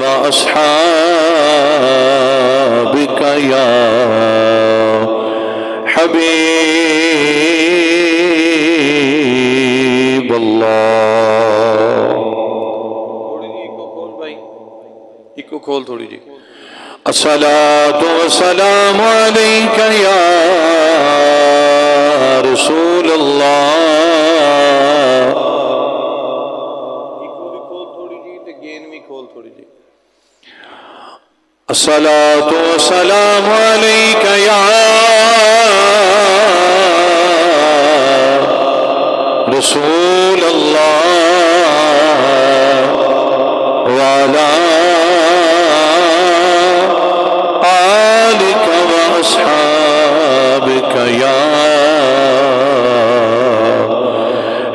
وأصحابك يا حبيب الله. ایکو کھول تھوڑی جی. الصلاة والسلام عليك يا رسول الله. الصلاة والسلام عليك يا رسول الله وعلى آلك وأصحابك يا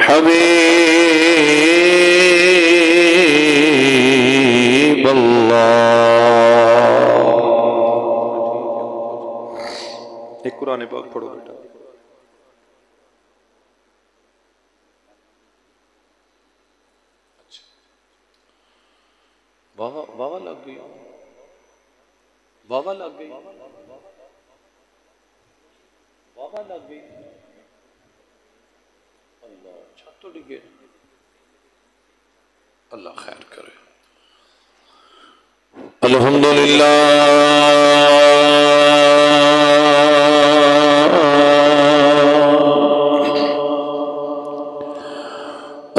حبيب الله. ایک قرآن پاک پڑھو بیٹا. واہ لگ گئی، واہ لگ گئی، واہ لگ گئی. اللہ چھت تو ڈگے. اللہ خیر کرے. الحمدللہ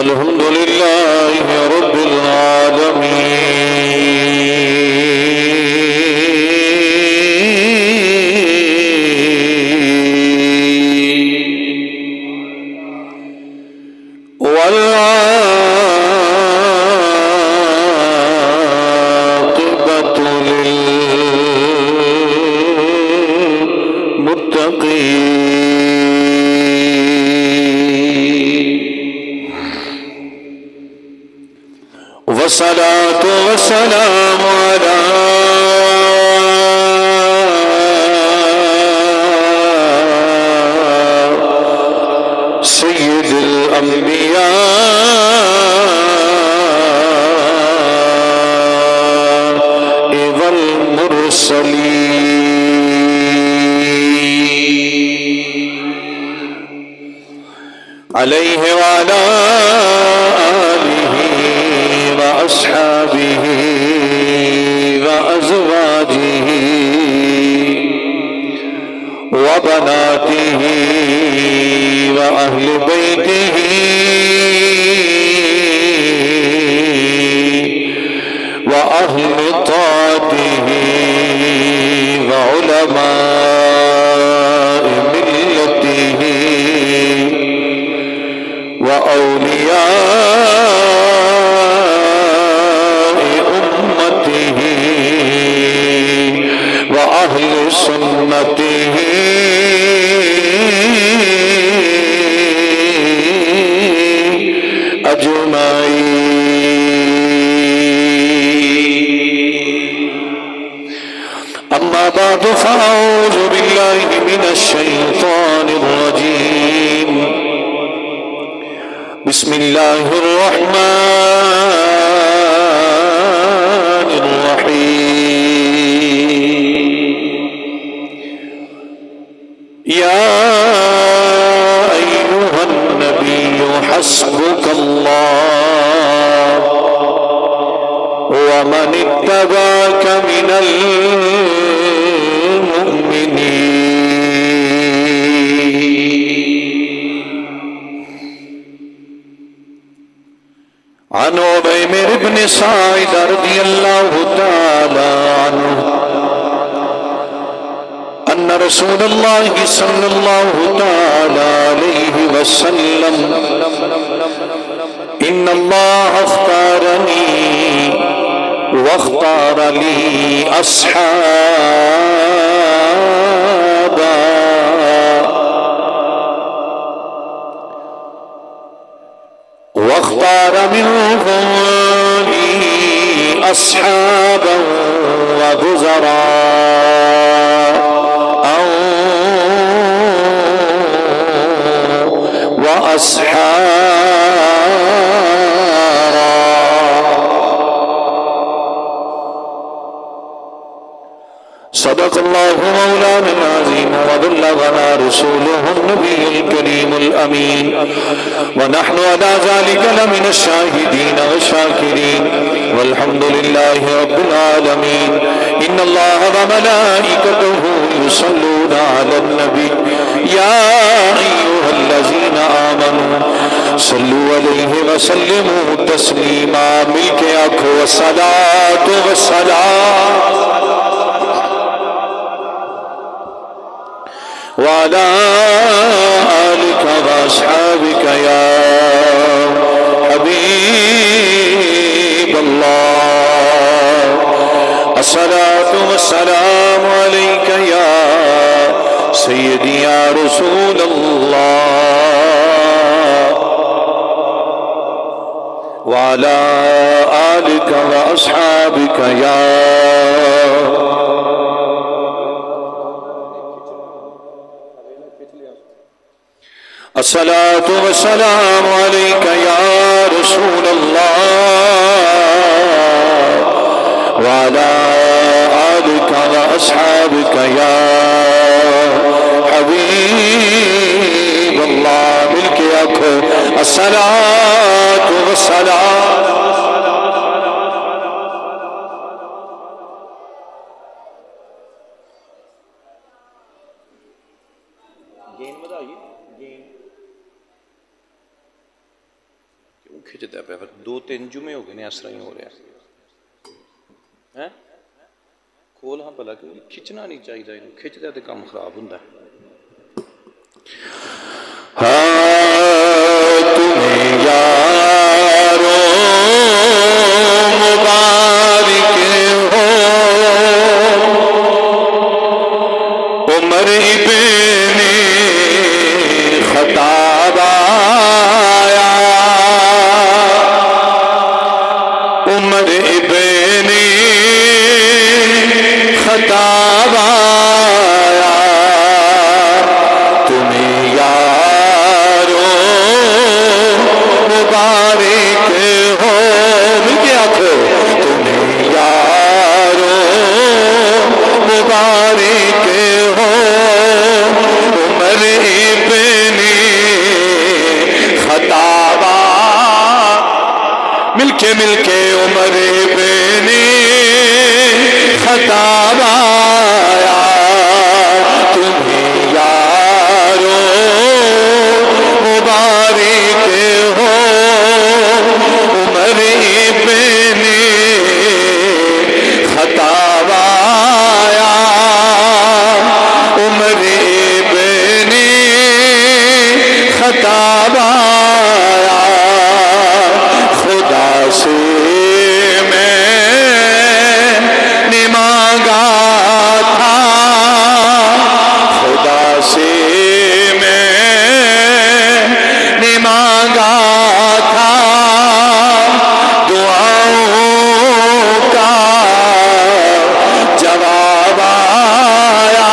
الحمدللہ رب العالمین والعاقبۃ للمتقین. والصلاة والسلام على سيد الأنبياء والمرسلين عليه وعلى آله وأصحابه وأزواجه وبناته وأهل بيته وأهل طاعته وعلماء ملته وأولياء أمته وأهل سنته أجمعين. أما بعد فأعوذ بالله من الشيطان الرجيم. بسم الله الرحمن الرحيم. يا أيها النبي حسبك الله ومن اتبعك من المؤمنين. عن عبيمر بن سعيد رضي الله تعالى عنه أن رسول الله صلى الله تعالى عليه وسلم إن الله اختارني واختار لي أصحابا واختار منهم لي أصحابا ووزراء وأصحارا صدق الله مولانا العظيم وبلغنا رسوله النبي الكريم الأمين ونحن على ذلك لمن الشاهدين والشاكرين والحمد لله رب العالمين إن الله وملائكته يصلون على النبي يا أيها الذين آمنوا صلوا عليه وسلموا تسليما ملك آنکھوں والصلاة والسلام وعلى آلك وأصحابك يا حبيب الله الصلاة والسلام عليك يا سيدي يا رسول الله وعلى آلك وأصحابك يا الصلاة والسلام عليك يا رسول الله وعلى آلك وأصحابك يا حبيب الله ملك آنکھوں الصلاة والسلام کھچتا ہے پہ دو تین جمعے ہو گئے نے اس طرح ہی ہو رہا ہے کھول ہاں بھلا کہ کھچنا نہیں چاہیے کھچتا ہے تو کام خراب ہوتا ہے تمہیں یارو مبارک ہو عمر ابن خطاب عمر ابن خطاب آیا تمہیں یارو مبارک ہو کیا تھو تمہیں یارو مبارک ہو عمر ابن خطاب مل کے عمر ابن خطاب آیا تمہیں یارو مبارک ہو عمر ابن خطاب آیا عمر ابن خطاب آیا خدا سے میں نے مانگا تھا خدا سے میں نے مانگا تھا دعاؤں کا جواب آیا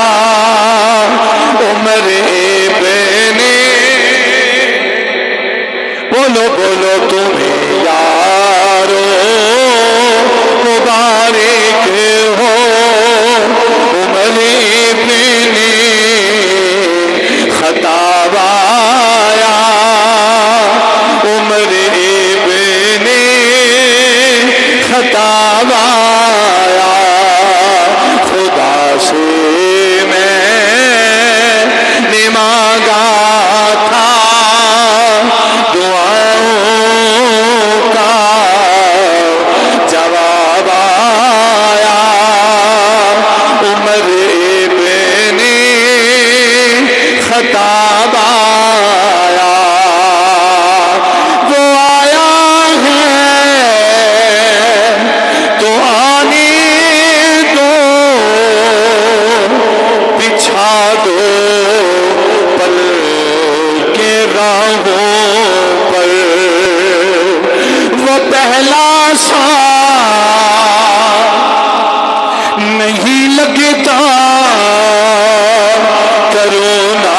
عمر ابن بولو تمہیں یارو مبارک ہو عمر ابن خطاب آیا عمر ابن خطاب آیا خدا سے میں نے مانگا تھا دعاؤں کا جواب آیا عمر ابن خطاب آیا وہ آیا ہے تو آنے دو بچھا دو پل کے راہوں پر وہ پہلا سا نہیں لگتا کرونا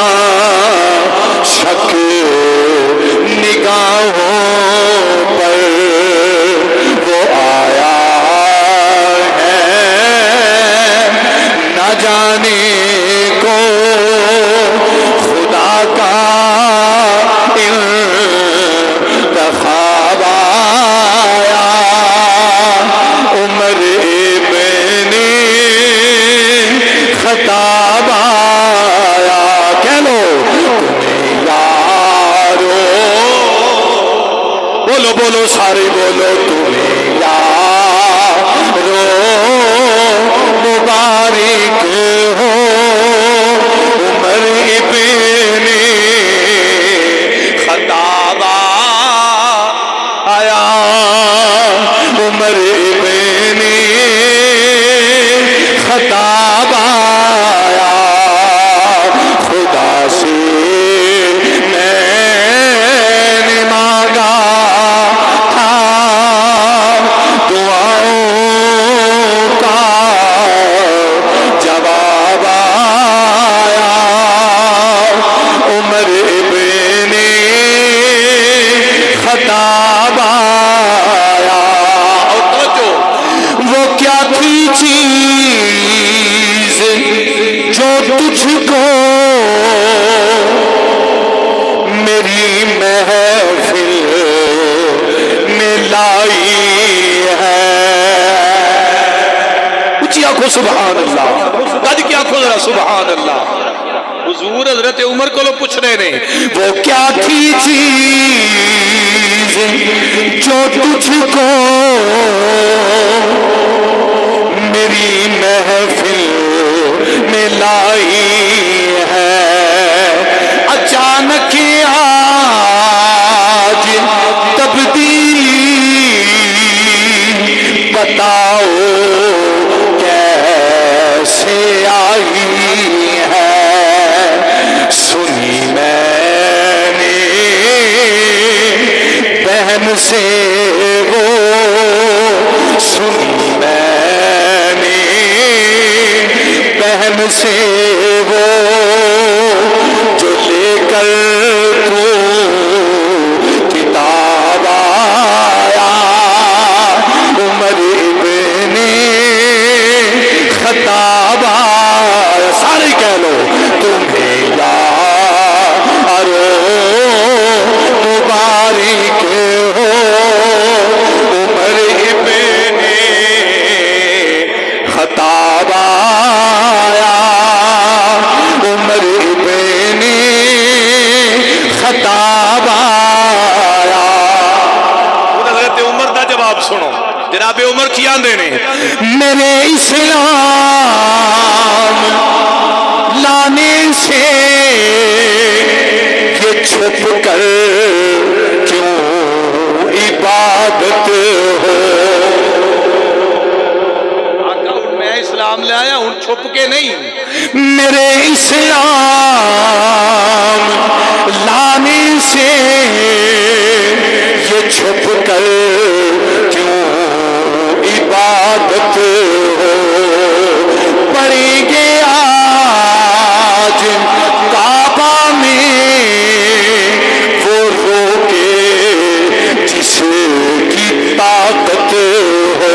آنکھو سبحان اللہ، گج کے آنکھو ذرا سبحان اللہ۔ حضور حضرت عمر کو لو پوچھ رہے نے وہ کیا تھی چیز جو تجھ کو میری محفل میں لائی ہے، اچانک آج تبدیلی بتاؤ کیسے آئی ہے، سنی میں نے بہن سے وہ، سنی میں نے بہن سے وہ، جو لے کر تو کتاب آیا، عمر ابن خطاب آیا، سارے کہہ لو تمہیں یار مبارک ہو، عمر ابن خطاب آیا، عمر ابن خطاب آیا۔ حضرت عمر دا جواب سنو، جناب عمر کیا دینے میرے اسلام لانے سے یہ چھپ کر کیوں عبادت ہو، آقا میں اسلام لے آیا ہوں چھپ کے نہیں، میرے اسلام لانے سے یہ چھپ کر کیوں عبادت ہو، پڑیں گے آج کعبہ میں وہ روکے جس کی طاقت ہو،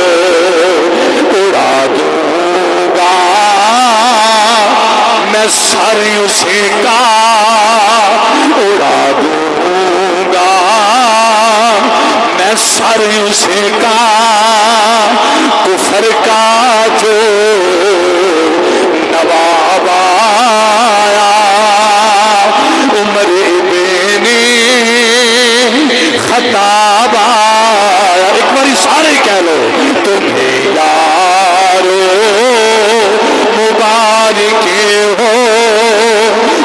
اڑا دوں گا میں سر اسے کا، اڑا دوں گا میں سر اسے کا، کفر کا جو نواب آیا، عمر ابن خطاب آیا، ایک باری سارے کہہ لو تمہیں یارو مبارک ہو،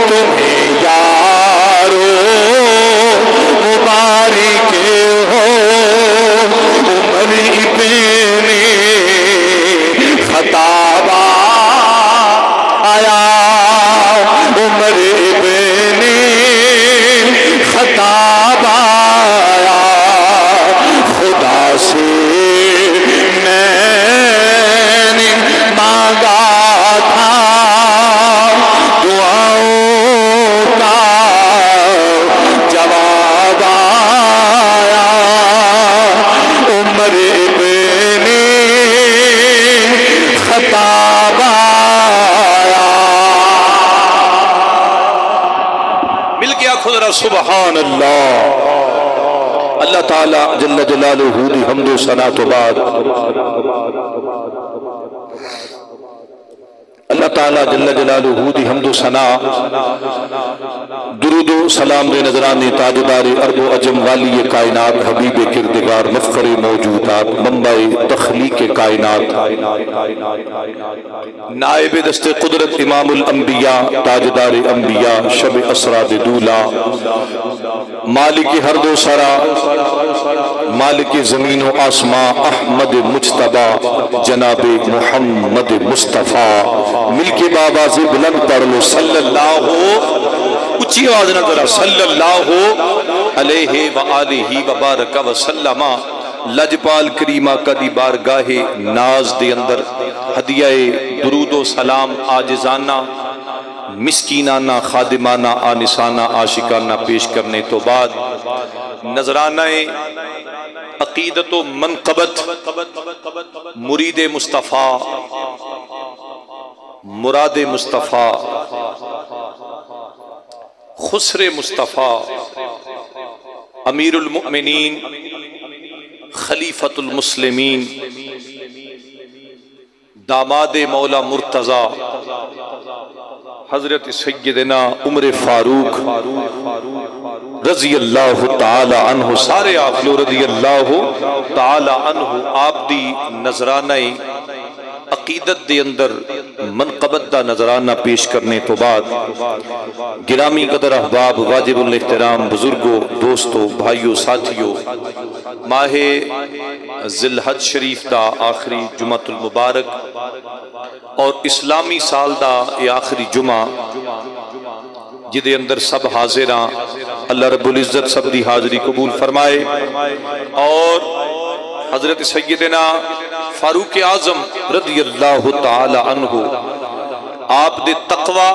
تمہیں یارو مبارک ہو، عمر ابن خطاب آیا، عمر ابن خطاب آیا، خدا سے میں نے مانگا تھا دعاؤں کا جواب آیا، عمر ابن خطاب آیا۔ مل گیا خدا سبحان اللہ۔ اللہ تعالیٰ جل جلالہ دی حمد و ثنا تو بعد اللہ تعالیٰ جل جلالہ دی حمد و ثنا، درود و سلام دے نظرانی تاجدار عرب و عجم والی کائنات، حبیب کردگار، مفخر موجودات، منبع تخلیق کائنات، نائب دست قدرت امام الانبیاء، تاجدار انبیاء، شب اسراد دولا، مالک ہر دو سرا، مالک زمین و آسمان، احمد مجتبی جناب محمد مصطفیٰ، مل کے بابا سے بلند پڑھ لو صلی اللہ، اچھی آواز نہ ذرا، صلی اللہ علیہ وآلہ وبارک وسلم۔ لجپال کریمہ کدی بارگاہ ناز دے اندر ہدیہ درود و سلام عاجزانہ، مسکینانہ، خادمانہ، آنسانہ، عاشقانہ پیش کرنے تو بعد نظرانہ عقیدت و منقبت مرید مصطفیٰ، مراد مصطفیٰ، خسر مصطفیٰ، امیر المؤمنین، خلیفۃ المسلمین، داماد مولا مرتضی حضرت سیدنا عمر فاروق رضی اللہ تعالی عنہ، سارے آخلو رضی اللہ تعالی عنہ، آپ دی نظرانہ عقیدت دے اندر منقبت دا نظرانہ پیش کرنے تو بعد گرامی قدر احباب، واجب الاحترام بزرگوں، دوستوں، بھائیوں، ساتھیوں، ماہ ذی الحج شریف دا آخری جمعۃ المبارک اور اسلامی سال دا یہ آخری جمعہ جدے اندر سب حاضراں، اللہ رب العزت سب دی حاضری قبول فرمائے، اور حضرت سیدنا فاروق اعظم رضی اللہ تعالی عنہ آپ دے تقوی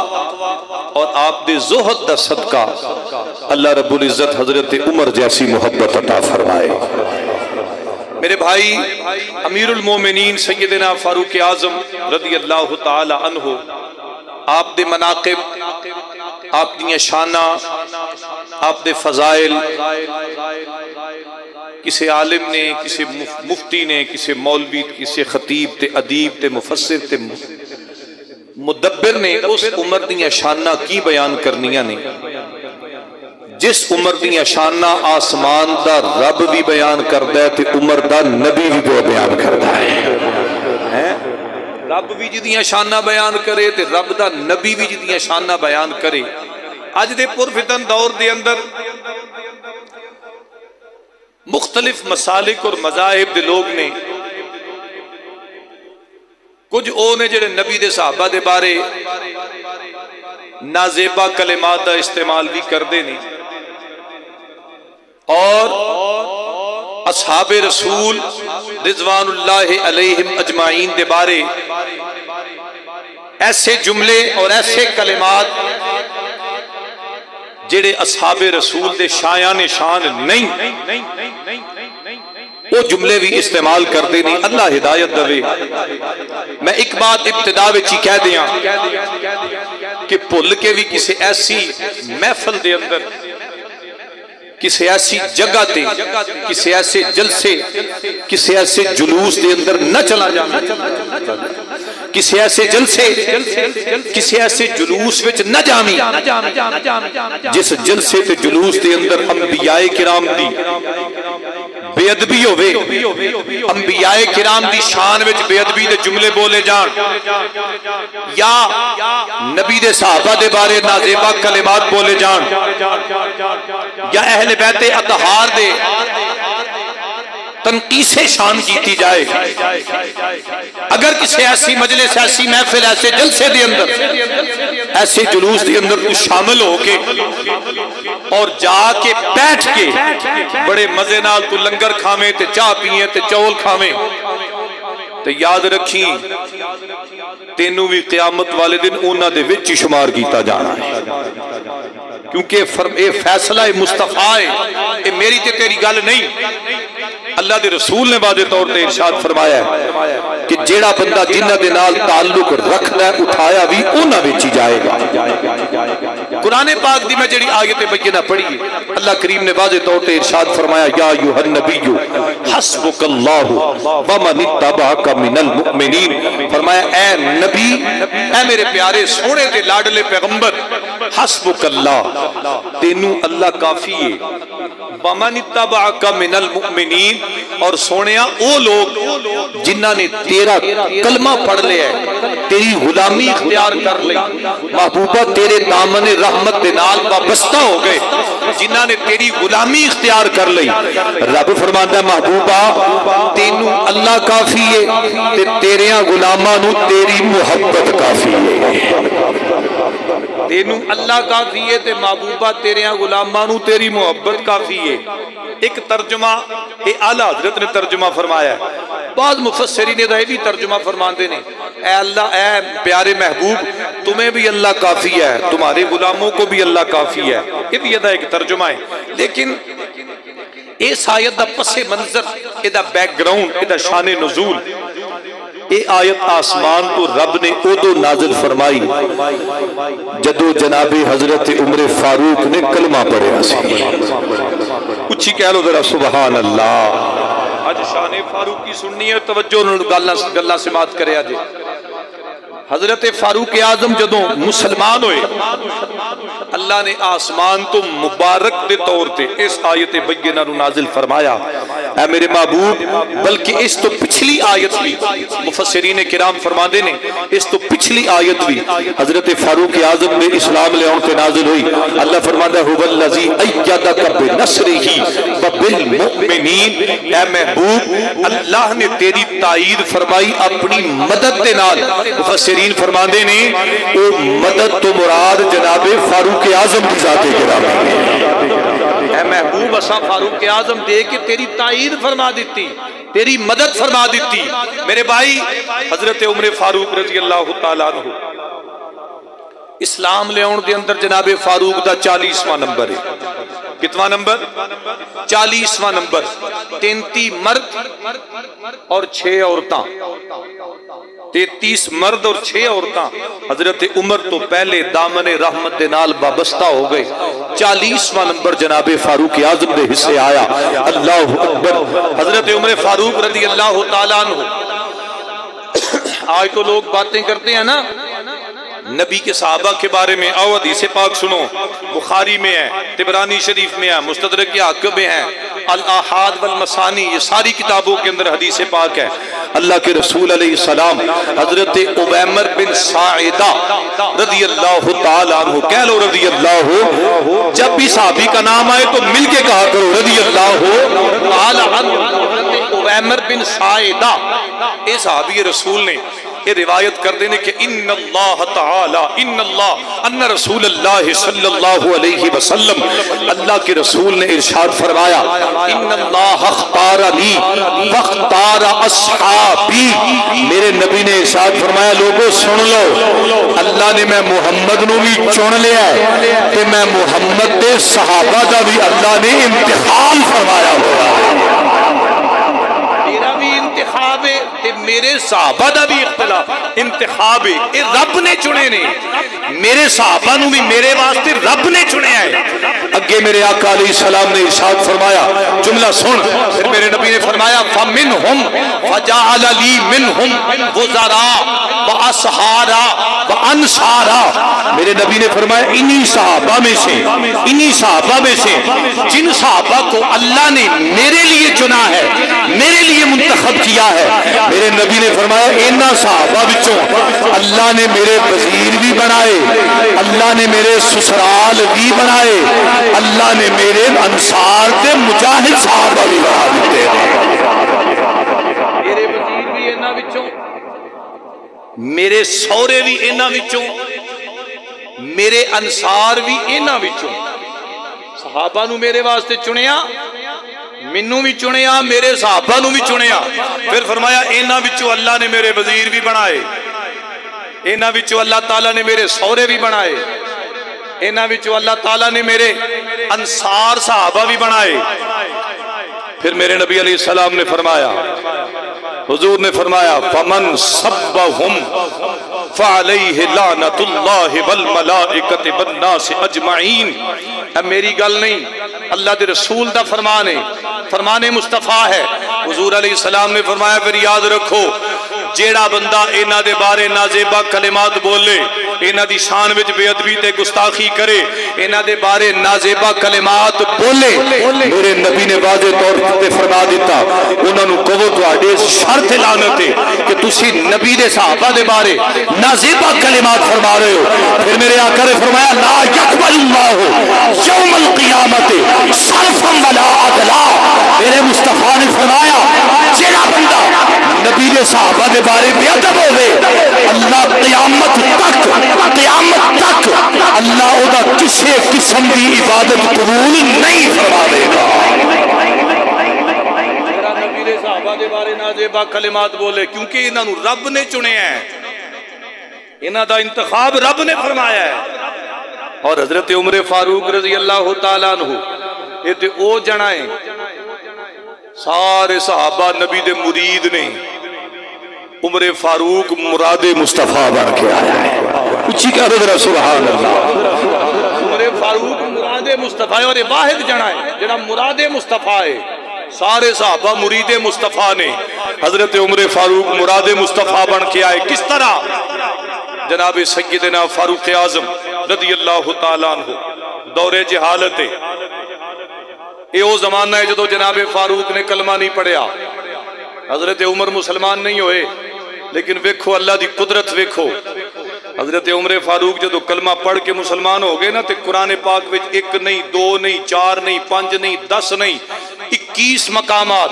اور آپ دے زہد دا صدقہ اللہ رب العزت حضرت عمر جیسی محبت عطا فرمائے۔ میرے بھائی، امیر المومنین سیدنا فاروق اعظم رضی اللہ تعالی عنہ، آپ دے مناقب، آپ دیا شانہ، آپ دے فضائل کسی عالم نے، کسی مفتی نے، کسی مولوی، کسی خطیب تے ادیب تے مفسر تے مدبر نے اس عمر دیا شانہ کی بیان کرنیاں نے، جس عمر دیا شانہ آسمان دا رب بھی بیان کردہ ہے تے عمر دا نبی بھی بیان کردہ ہے۔ رب بھی جدیاں شانہ بیان کرے تے رب دا نبی بھی جدیاں شانہ بیان کرے۔ آج دے پرفتن دور دے اندر مختلف مسالک اور مذاہب دے لوگ نے، کچھ او نے جڑے نبی دے صحابہ دے بارے نازیبہ کلمات دا استعمال بھی کر دے نہیں، اور اصحاب رسول رضوان اللہ علیہم اجمعین دے بارے ایسے جملے اور ایسے کلمات جڑے اصحاب رسول دے شایان شان نہیں، وہ جملے بھی استعمال کر دے نہیں۔ اللہ ہدایت دوے۔ میں ایک بات ابتدا وچ ہی کہہ دیاں کہ بھول کے بھی کسی ایسی محفل دے اندر، کسی ایسی جگہ تے، کسی ایسے جلسے، کسی ایسے جلوس دے اندر نہ چلا جانا، کسی ایسے جلسے، کسی ایسے جلوس وچ نہ جامی جس جلسے تے جلوس دے اندر انبیاء کرام دی بے ادبی ہوئے، انبیاء کرام دی شان وچ بے ادبی دے جملے بولے جان، یا نبی دے صحابہ دے بارے نازیبہ کلمات بولے جان، یا اہل بیت اطہار دے تنقیس شان کیتی جائے۔ اگر کسی ایسی مجلس، ایسی محفل، ایسے جلسے دے اندر، ایسے جلوس دے اندر تو شامل ہو کے اور جا کے بیٹھ کے بڑے مزے نال تو لنگر کھامیں تے چاہ پیئیں تے چول کھامیں، تو یاد رکھیں تینوں بھی قیامت والے دن اونا دے وچ شمار کیتا جانا ہے، کیونکہ اے فیصلہ مصطفیٰ ہے، اے میری تے تیری گل نہیں۔ اللہ دے رسول نے واضح طور تے ارشاد فرمایا ہے کہ جیڑا بندہ جنہ دے نال تعلق رکھتا ہے اٹھایا بھی اونا وچ ہی جائے گا۔ قرآن پاک دی میں جڑی آیت بینہ پڑھی، اللہ کریم نے واضح طور تے ارشاد فرمایا یا ایھا النبی حسبک اللہ ومن اتبعک من المؤمنین، فرمایا اے نبی، اے میرے پیارے سونے تے لاڈلے پیغمبر، حسبک اللہ، تینوں اللہ کافی ہے، ومن اتبعک من المؤمنین، اور سونیا او لوگ جنہ نے تیرا کلمہ پڑھ لیا ہے، تیری غلامی اختیار کر لی، محبوبہ تیرے دامن رحمت دے نال وابستہ ہو گئے، جنہ نے تیری غلامی اختیار کر لی۔ رب فرماتا ہے محبوبہ تینوں اللہ کافی ہے تے تیریاں غلامانو تیری محبت کافی ہے۔ تینوں اللہ کافی ہے تے محبوبہ تیریاں غلامانو تیری محبت کافی ہے۔ ایک ترجمہ اعلیٰ حضرت نے ترجمہ فرمایا ہے، بعض مفسرین نے بھی ترجمہ فرماندے نے، اے اللہ، اے پیارے محبوب تمہیں بھی اللہ کافی ہے، تمہارے غلاموں کو بھی اللہ کافی ہے، یہ بھی ایک ترجمہ ہے۔ لیکن اس آیت دا پس منظر، یہ دا بیک گراؤنڈ، یہ دا شان نزول، یہ آیت آسمان تو رب نے ادو نازل فرمائی جدو جناب حضرت عمر فاروق نے کلمہ پڑھا سی۔ اچھی کہہ لو ذرا سبحان اللہ۔ اج شان فاروقی سننی ہے، توجہ گلاں سماعت کرے اج۔ حضرت فاروق اعظم جدوں مسلمان ہوئے، اللہ نے آسمان تو مبارک دے طور تے اس آیت بینہ نو نازل فرمایا، اے میرے محبوب، بلکہ اس تو پچھلی آیت بھی مفسرین کرام فرماندے نے، اس تو پچھلی آیت بھی حضرت فاروق اعظم نے اسلام لے آن تے نازل ہوئی۔ اللہ فرماتا ہے هو الذی ایدک بنصرہ وبالمؤمنین، اے محبوب اللہ نے تیری تائید فرمائی اپنی مدد دے نال۔ مفسرین فرماندے نے او مدد تو مراد جناب فاروق اعظم کی ذات گرامی ہے۔ اے محبوب اساں فاروق اعظم دے کے تیری تائید فرما دیتی، تیری مدد فرما دیتی۔ میرے بھائی حضرت عمر فاروق رضی اللہ تعالیٰ عنہ اسلام لے آن دے اندر جناب فاروق دا 40واں نمبر ہے۔ کتنا نمبر؟ 40واں نمبر۔ 33 مرد اور 6 عورتاں، 33 مرد اور 6 عورتاں حضرت عمر تو پہلے دامن رحمت دے نال وابستہ ہو گئے۔ 40واں نمبر جناب فاروق اعظم دے حصے آیا۔ اللہ اکبر۔ حضرت عمر فاروق رضی اللہ تعالیٰ عنہ، آج تو لوگ باتیں کرتے ہیں نا نبی کے صحابہ کے بارے میں، آؤ حدیث پاک سنو، بخاری میں ہے، طبرانی شریف میں ہے، مستدرک حاکم میں ہے، الاحاد والمسانی، یہ ساری کتابوں کے اندر حدیث پاک ہے۔ اللہ کے رسول علیہ السلام حضرت عبیمر بن ساعدہ رضی اللہ تعالیٰ عنہ، کہہ لو رضی اللہ، جب بھی صحابی کا نام آئے تو مل کے کہا کرو رضی اللہ تعالیٰ عنہ۔ حضرت عبیمر بن ساعدہ اے صحابی رسول نے یہ روایت کر دینے کہ ان اللہ تعالی ان رسول اللہ صلی اللہ علیہ وسلم، اللہ کے رسول نے ارشاد فرمایا ان اللہ اختارنی واختار اصحابی، میرے نبی نے ارشاد فرمایا لوگوں سن لو، اللہ نے میں محمد نو بھی چن لیا ہے کہ میں محمد دے صحابہ دا بھی اللہ نے انتخاب فرمایا ہوا ہے۔ میرا بھی انتخاب ہے تے میرے صحابہ دا بھی انتخاب ہے، اے رب نے چنے نے، میرے صحابہ نو بھی میرے واسطے رب نے چنے آئے۔ اگے میرے آقا علیہ السلام نے ارشاد فرمایا، جملہ سن، پھر میرے نبی نے فرمایا فَمِنْهُمْ فَجَعَلَ لِي مِنْهُمْ وَزَرَا وَأَصْحَارَا وَأَنْصَارَا، میرے نبی نے فرمایا انہی صحابہ میں سے جن صحابہ کو اللہ نے میرے لیے چنا ہے، میرے لیے منتخب کیا ہے، میرے نبی نے فرمایا اینا صحابہ بچوں اللہ نے میرے وزیر بھی بنائے، اللہ نے میرے سسرال بھی بنائے، اللہ نے میرے انصار دے مجاہد صحابہ بھی بنا دیتے ہیں۔ میرے وزیر بھی اینا بچوں، میرے سورے بھی اینا بچوں، میرے انصار بھی اینا بچوں۔ صحابہ نو میرے واسطے چنیا، منو بھی چنیا، میرے صحابہ نو بھی چنیا، پھر فرمایا اینا بچوں اللہ نے میرے وزیر بھی بنائے، اینا بچوں اللہ تعالیٰ نے میرے سورے بھی بنائے، اینا بچوں اللہ تعالیٰ نے میرے انصار صحابہ بھی بنائے۔ پھر میرے نبی علیہ السلام نے فرمایا، حضور نے فرمایا فَمَنْ صَبَّهُمْ فَعَلَيْهِ لَعْنَةُ اللَّهِ وَالْمَلَائِكَةِ وَالنَّاسِ أَجْمَعِينَ۔ اب میری گل نہیں، اللہ دے رسول دا فرمان ہے، فرمان مصطفیٰ ہے۔ حضور علیہ السلام نے فرمایا پھر یاد رکھو جیڑا بندہ اینا دے بارے نازیبہ کلمات بولے، اینا دی شان وچ بے ادبی تے گستاخی کرے، اینا دے بارے نازیبہ کلمات بولے، میرے نبی نے واضح طور پر فرما دیتا انہوں نے کہو تو آڈے شرط لعنت ہے کہ تسی نبی دے صحابہ دے بارے نازیبہ کلمات فرما رہے ہو۔ پھر میرے آقا نے فرمایا لا یقبل اللہ یوم القیامت صرفا ولا عدلا، میرے مصطفیٰ نے فرمایا جیڑا بندہ نبی دے صحابہ دے بارے بے ادب ہوئے اللہ قیامت تک اللہ او دا کسے قسم دی عبادت قبول نہیں فرما دے گا۔ نبی دے صحابہ دے بارے نازیبہ کلمات بولے کیونکہ انہاں نو رب نے چنے ہیں، انہاں دا انتخاب رب نے فرمایا ہے۔ اور حضرت عمر فاروق رضی اللہ تعالیٰ عنہ یہ تے او جنائیں سارے صحابہ نبی دے مرید نہیں، عمر فاروق مراد مصطفیٰ بن کے آیا ہے۔ اچھی کہہ دو ذرا سبحان اللہ۔ عمر فاروق مراد مصطفیٰ اور واحد جنائیں جنہاں مراد مصطفیٰ ہے، سارے صحابہ مرید مصطفیٰ نے، حضرت عمر فاروق مراد مصطفیٰ بن کے آئے. کس طرح؟ جناب سیدنا فاروق اعظم رضی اللہ تعالیٰ عنہ دور جہالت ہے. یہ وہ زمانہ ہے جدو جناب فاروق نے کلمہ نہیں پڑھیا. حضرت عمر مسلمان نہیں ہوئے، لیکن ویکھو اللہ دی قدرت ویکھو. حضرت عمر فاروق جدو کلمہ پڑھ کے مسلمان ہو گئے نا، تے قرآن پاک وچ 1 نہیں 2 نہیں 4 نہیں 5 نہیں 10 نہیں 21 مقامات،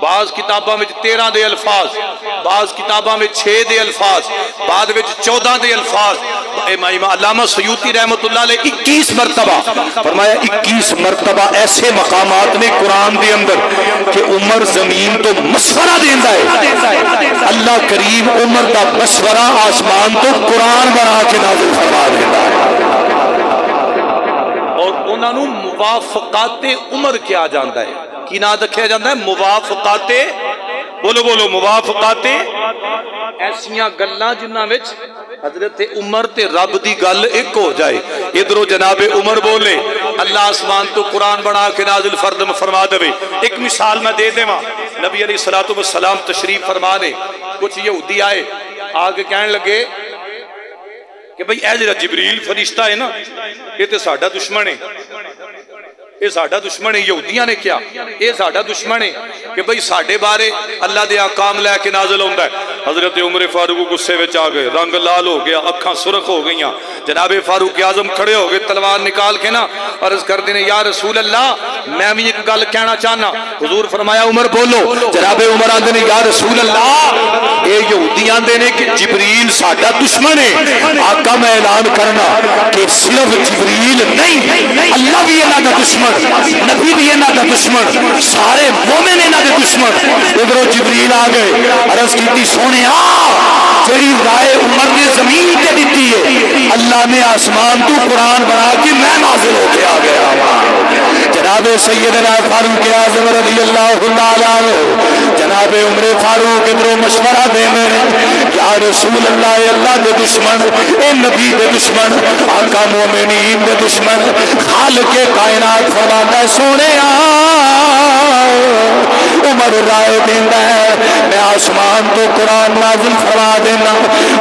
بعض کتاباں میں 13 دے الفاظ، بعض کتاباں میں 6 دے الفاظ، بعد میں 14 دے الفاظ. امام علامہ سیوطی رحمت اللہ علیہ 21 مرتبہ فرمایا، 21 مرتبہ ایسے مقامات نے قرآن دے اندر کہ عمر زمین تو مشورہ دیندا ہے. اللہ کریم عمر دا مشورہ آسمان تو قرآن بنا کے نازل فرما دیندا ہے. اور انہاں نوں موافقات عمر کیا جاندا ہے. کی نام رکھا جاتا ہے؟ موافقات. بولو بولو، موافقات. ایسیاں گلاں جنہاں وچ حضرت عمر تے رب دی گل ایک ہو جائے. ادھروں جناب عمر بولے، اللہ آسمان تو قرآن بنا کے نازل فرما دے. ایک مثال میں دے دے. نبی علیہ الصلوۃ والسلام تشریف فرما نے، کچھ یہودی آئے آگے کہنے لگے کہ بھئی اے جڑا جبریل فرشتہ ہے نا، یہ تے ساڈا دشمن ہے. یہ ساڈا دشمن ہے. یہودیاں نے کیا؟ یہ ساڈا دشمن ہے کہ بھئی ساڈے بارے اللہ دے احکام لے کے نازل ہوندا ہے. حضرت عمر فاروق غصے وچ آ گئے، رنگ لال ہو گیا، اکھاں سرخ ہو گئیاں. جناب فاروق اعظم کھڑے ہو گئے، تلوار نکال کے نا عرض کر دینے، یا رسول اللہ میں بھی ایک گل کہنا چاہنا. حضور فرمایا عمر بولو. جناب عمر آندے نے، یا رسول اللہ اے یہودیاں دے نے کہ جبریل ساڈا دشمن ہے. آقا میں اعلان کرنا کہ صرف جبریل نہیں، اللہ بھی انہاں دا دشمن، نبی بھی انہاں دا دشمن، سارے مومن انہاں دے دشمن. ادھروں جبریل آ گئے، عرض کیتی سونے جڑی رائے عمر نے زمین تے دیتی ہے، اللہ نے آسمان تو قرآن بنا کے میں نازل ہو کے آ گیا. جناب سیدنا فاروق اعظم رضی اللہ تعالیٰ عنہ جناب عمر فاروق ادھروں مشورہ دے میں، یا رسول اللہ اللہ دے دشمن، اے نبی دے دشمن، آقا مومنین دے دشمن، خالق کائنات فرماتا ہے سونے عمر رائے دیندا ہے میں آسمان تو قرآن نازل فرما دینا.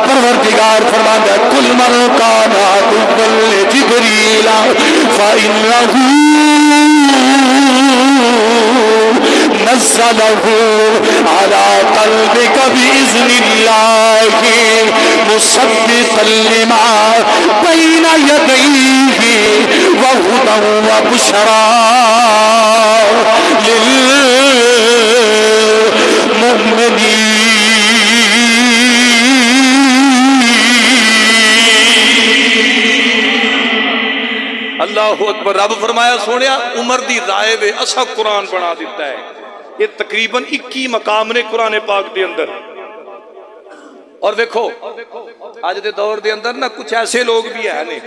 پروردگار فرماتا ہے کل من کان عدوا لجبریل فإنہ نزلہ علی قلبک بإذن اللہ مصدقا لما بین یدیہ وہدی وبشری للمؤمنین. اللہ اکبر. رب فرمایا سونیا عمر دی رائے وے اسا قرآن بنا دیتا ہے. یہ تقریباً 21 مقام نے قرآن پاک دے اندر. اور دیکھو آج دے دور دے اندر نا کچھ ایسے لوگ بھی ہیں نے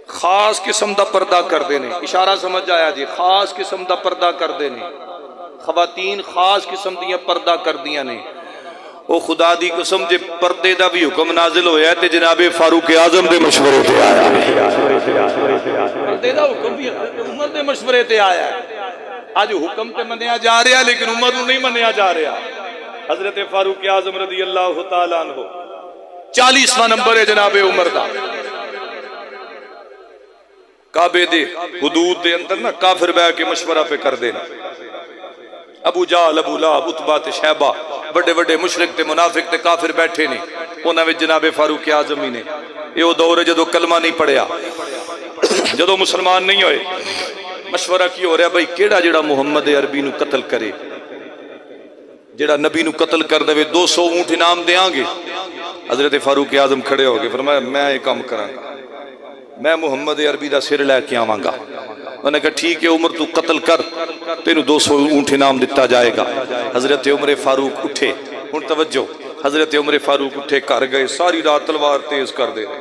خاص قسم دا پردہ کر دینے. اشارہ سمجھ آیا جی؟ خاص قسم دا پردہ کر دینے. خواتین خاص قسم دیا پردہ کر دیا نے. او خدا دی قسم جے پردے دا بھی حکم نازل ہویا ہے تے جناب فاروق اعظم دے مشورے تے آیا ہے. پردے دا حکم بھی عمر دے مشورے تے آیا ہے. آج حکم تے منیا جا رہا لیکن عمر نو نہیں منیا جا رہا. حضرت فاروق اعظم رضی اللہ تعالیٰ عنہ 40واں نمبر ہے جناب عمر دا. کعبے دے حدود دے اندر نا کافر بیٹھ کے مشورہ پہ کر دینا. ابو جہل، ابو لہب، عتبہ تے شیبہ بڑے بڑے مشرک تے منافق تے کافر بیٹھے نے. انہاں وچ جناب فاروق اعظم ہی نے. یہ وہ دور ہے جدو کلمہ نہیں پڑھیا، جدو مسلمان نہیں ہوئے. مشورہ کی ہو رہا بھائی کیڑا جڑا محمد عربی نو قتل کرے، جڑا نبی نو قتل کر دے 200 اونٹ انعام دیاں گے. حضرت فاروق اعظم کھڑے ہو گئے، فرمایا میں یہ کام کراں گا، میں محمد عربی دا سر لے کے آواں گا. انہوں نے کہا ٹھیک ہے عمر تو قتل کر، تینوں 200 اونٹ انعام دیتا جائے گا. حضرت عمر فاروق اٹھے. ہن توجہ، حضرت عمر فاروق اٹھے گھر گئے، ساری رات تلوار تیز کر دے رہے،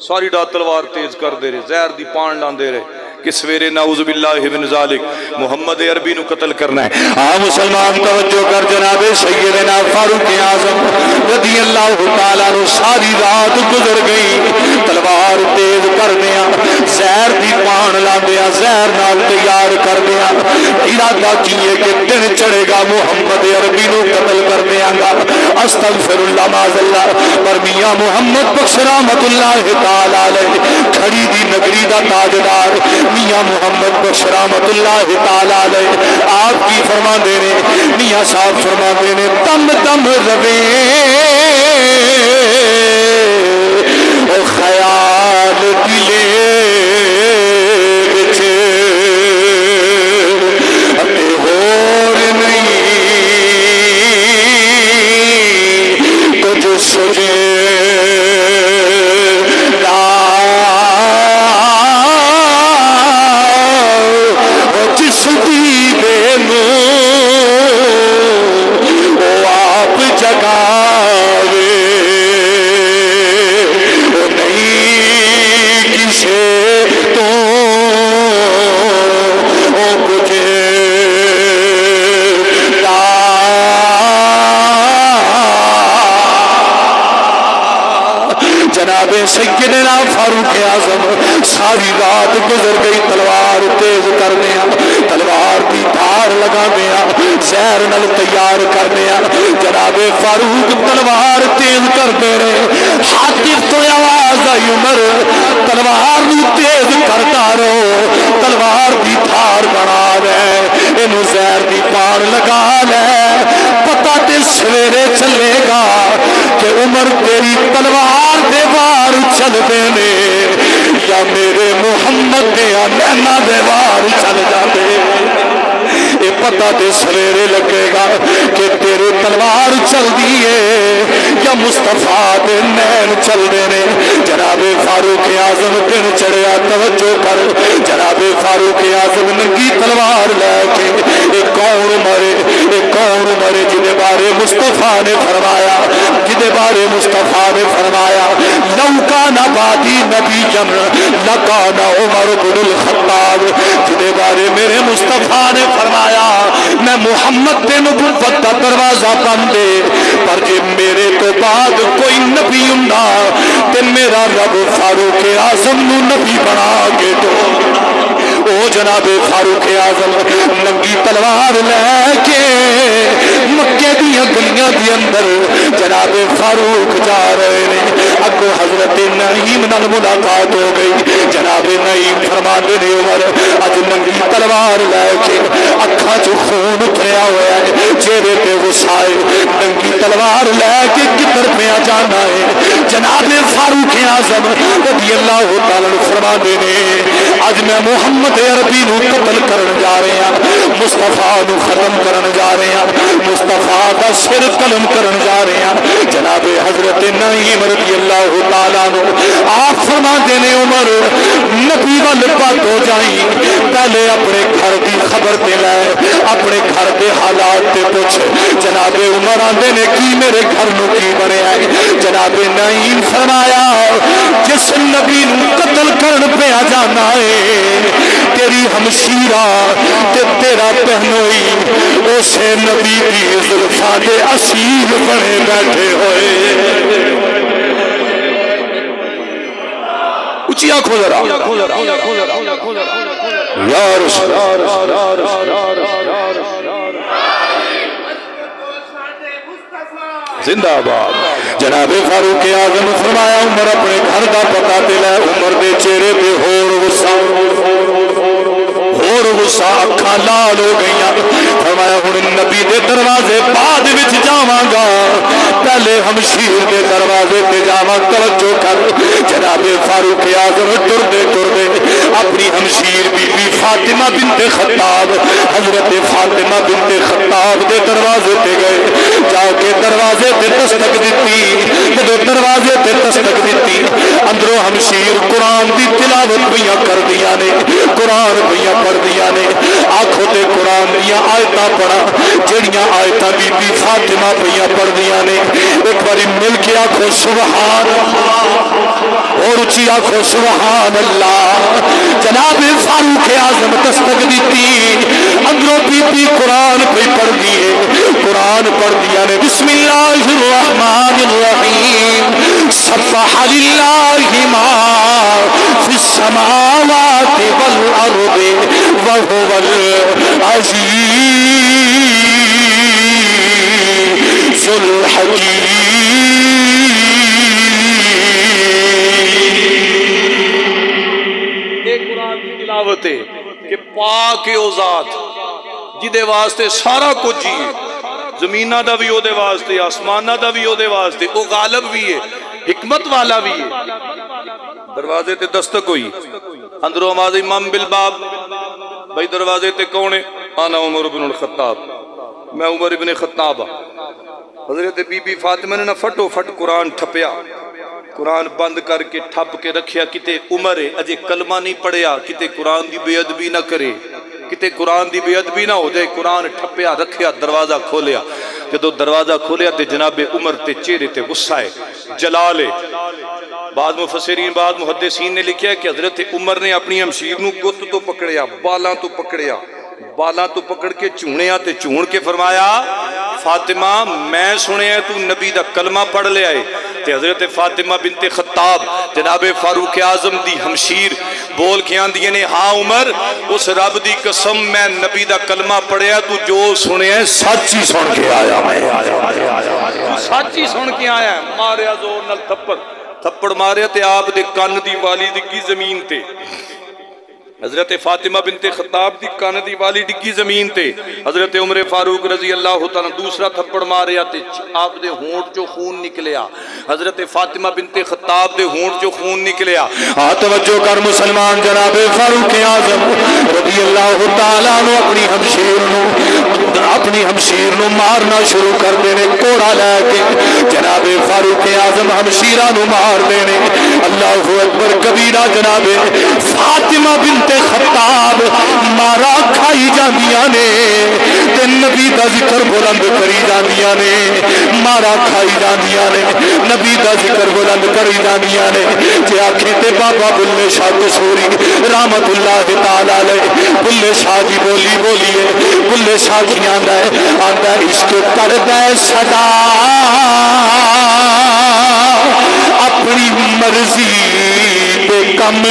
ساری رات تلوار تیز کر دے رہے، زہر دی پان لاندے رہے کہ سویرے نعوذ باللہ من ذالک محمد عربی نو قتل کرنا ہے. مسلمان توجہ کر، جناب سیدنا فاروق اعظم رضی اللہ تعالیٰ عنہ ساری رات گزر گئی، تلوار تیز کر دیا، زہر دی پان لاندیا زہر نال تیار کر دیا ارادہ کیے کہ دن چڑھے گا محمد عربی نو قتل کر دیا گا استغفر اللہ معاذ اللہ پر میاں محمد بخش رحمت اللہ تعالی علیہ کھڑی دی نگری دا تاجدار میاں محمد بخش رحمت اللہ تعالی علیہ آپ کی فرما دینے میاں صاحب فرما دینے تم تم روے او خیال دلے بچے اتے ہور نہیں کچھ سجے جس دیوے نو او آپ جگاوے تو جناب سیدنا فاروق اعظم ساری رات گزر گئی تلوار تیز کر دیا تلوار کی دھار لگا دیا زہر نل تیار کر دیا جناب فاروق تلوار تیز کرتے رہے حاطف تو آواز آئی عمر تلوار نو تیز کرتا رہو تلوار کی دھار بنا لے انہوں زہر دی پان لگا لے پتہ تے سویرے چلے گا کہ عمر تیری تلوار دے وار چل دینے یا میرے محمد دے نینا دے وار چل جاتے یہ پتہ تے سویرے لگے گا کہ تیرے تلوار چل دیئے یا مصطفیٰ دے نین چل دینے جناب فاروق اعظم دن چڑھیا توجہ کر جناب فاروق اعظم ننگی تلوار لے کے ایک کون مرے جنہیں بارے مصطفیٰ نے فرمایا جنہیں بارے مصطفیٰ نے فرمایا لو کان بعدی نبی لکان عمر بن الخطاب جنہیں بارے میرے مصطفیٰ نے فرمایا میں محمد دے نبوت دا دروازہ بند دے پر جے میرے تو بعد کوئی نبی ہوندا تے میرا رب فاروق اعظم نو نبی بنا کے تو او جناب فاروق اعظم ننگی تلوار لے کے مکے دیا گلیاں دی اندر جناب فاروق جا رہے ہیں اگو حضرت نعیم نال ملاقات ہو گئی جناب نعیم فرماندے نے عمر اج ننگی تلوار لے کے اکھاں چ خون اتریا ہوا ہے چہرے تے غصہ ہے ننگی تلوار لے کے کدھر پیا جانا ہے جناب فاروق اعظم رضی اللہ تعالی عنہ فرماندے نے اج میں محمد عربی نو قتل کرن جا رہے ہیں مصطفیٰ نو ختم کرن جا رہے ہیں مصطفیٰ دا سر قلم کرن جا رہے ہیں جناب حضرت نعیم رضی اللہ تعالیٰ عنہ آپ فرماندے نے عمر نبی ول پت ہو جائیں پہلے اپنے گھر دی خبر تے لے اپنے گھر دے حالات تے پوچھ جناب عمر آندے نے کی میرے گھر نو کی بنیا ہے جناب نعیم فرمایا جس نبی نو قتل کرن پیا جانا ہے تیری ہمشیرہ تے تیرا پہنوئی اسے نبی دی زلفاں دے اسیر بنے بیٹھے ہوئے اچھی آنکھوں ذرا یا رسول زندہ باد جناب فاروق اعظم فرمایا عمر اپنے گھر دا پتہ تے لے عمر دے چہرے تے ہور غصہ اکھاں لال ہو گئیاں فرمایا ہن نبی دے دروازے بعد وچ جاواں گا پہلے ہمشیر دے دروازے تے جاواں توجہ کر جناب فاروق اعظم ٹردے اپنی ہمشیر بی بی فاطمہ بنت خطاب حضرت فاطمہ بنت خطاب دے دروازے تے گئے جا کے دروازے تے دستک دیتی جب دروازے تے دستک دیتی اندروں ہمشیر قرآن دی تلاوت پیاں کر دیا نے قرآن پیاں پڑھ دیا نے آنکھوں تے قرآن دیا آیتاں پڑھا جڑیاں آیتاں بی بی فاطمہ پیاں پڑھ دیا نے ایک باری مل کے آنکھوں سبحان اللہ اور اچھی آنکھوں سبحان اللہ جناب فاروق اعظم دستک دیتی اندروں بی بی قرآن پہ پڑھ دیے قرآن پڑھ دیا نے بسم اللہ الرحمن الرحیم سبح للہ ما فی السماوات العزیز الحکیم۔ ایک قرآن کی تلاوت ہے کہ پاک او ذات جدے واسطے سارا کچھ ہی ہے، زمینہ دا بھی او دے واسطے، آسمانہ دا بھی او دے واسطے، او غالب بھی ہے، حکمت والا بھی ہے۔ دروازے تے دستک ہوئی، اندروں آواز امام بالباب، بھائی دروازے تے کون ہے؟ انا عمر بن الخطاب، میں عمر بن خطاب۔ حضرت بی بی فاطمہ نے نہ فٹو فٹ قرآن ٹھپیا، قرآن بند کر کے ٹھپ کے رکھیا، کتے عمر ہے اجے کلمہ نہیں پڑھیا، کتے قرآن دی بے ادبی نہ کرے، کتے قرآن دی بے ادبی نہ ہو جائے، قرآن ٹھپیا رکھیا، دروازہ کھولیا۔ جدو دروازہ کھولیا تے جناب عمر تے چہرے تے غصہ ہے، جلال ہے۔ بعض مفسرین بعض محدثین نے لکھیا ہے کہ حضرت عمر نے اپنی ہمشیر نو گت تو پکڑیا، بالاں تو پکڑیا، بالاں تو پکڑ کے چونیا تے چون کے فرمایا فاطمہ میں سنیا تو نبی دا کلمہ پڑھ لے آئے۔ تے حضرت فاطمہ بنت خطاب جناب فاروق اعظم دی ہمشیر بول کے آندی نے ہاں عمر اس رب دی قسم میں نبی دا کلمہ پڑھیا تو جو سنیا ہے سچ ہی سن کے آیا، سچ ہی سن کے آیا ہے۔ ماریا زور نال تھپڑ ماریا تے آپ دے کان دی والی ڈگی زمین تے، حضرت فاطمہ بنت خطاب دی کان دی والی ڈگی زمین تے، حضرت عمر فاروق رضی اللہ تعالیٰ دوسرا تھپڑ ماریا تے آپ دے ہونٹ جو خون نکلیا، حضرت فاطمہ بنت خطاب دے ہونٹ جو خون نکلیا۔ توجہ کر مسلمان، جناب فاروق اعظم رضی اللہ تعالیٰ عنہ اپنی ہمشیر نو مارنا شروع کر دینے، کوڑا لے کے جناب فاروق اعظم ہمشیرہ نو مار دینے۔ اللہ اکبر کبیرہ، جناب فاطمہ بنت خطاب مارا کھائی جاندیاں نے تے نبی دا ذکر بلند کری جاندیاں نے، مارا کھائی جاندیاں نے، نبی دا ذکر بلند کری جاندیاں نے۔ جے آنکھیں تے بابا بلے شاہ قصوری رحمت اللہ تعالی علیہ، بلے شاہ جی بولیے، بلے شاہ جی آندا ہے عشق کردا ہے صدا اپنی مرضی دے کم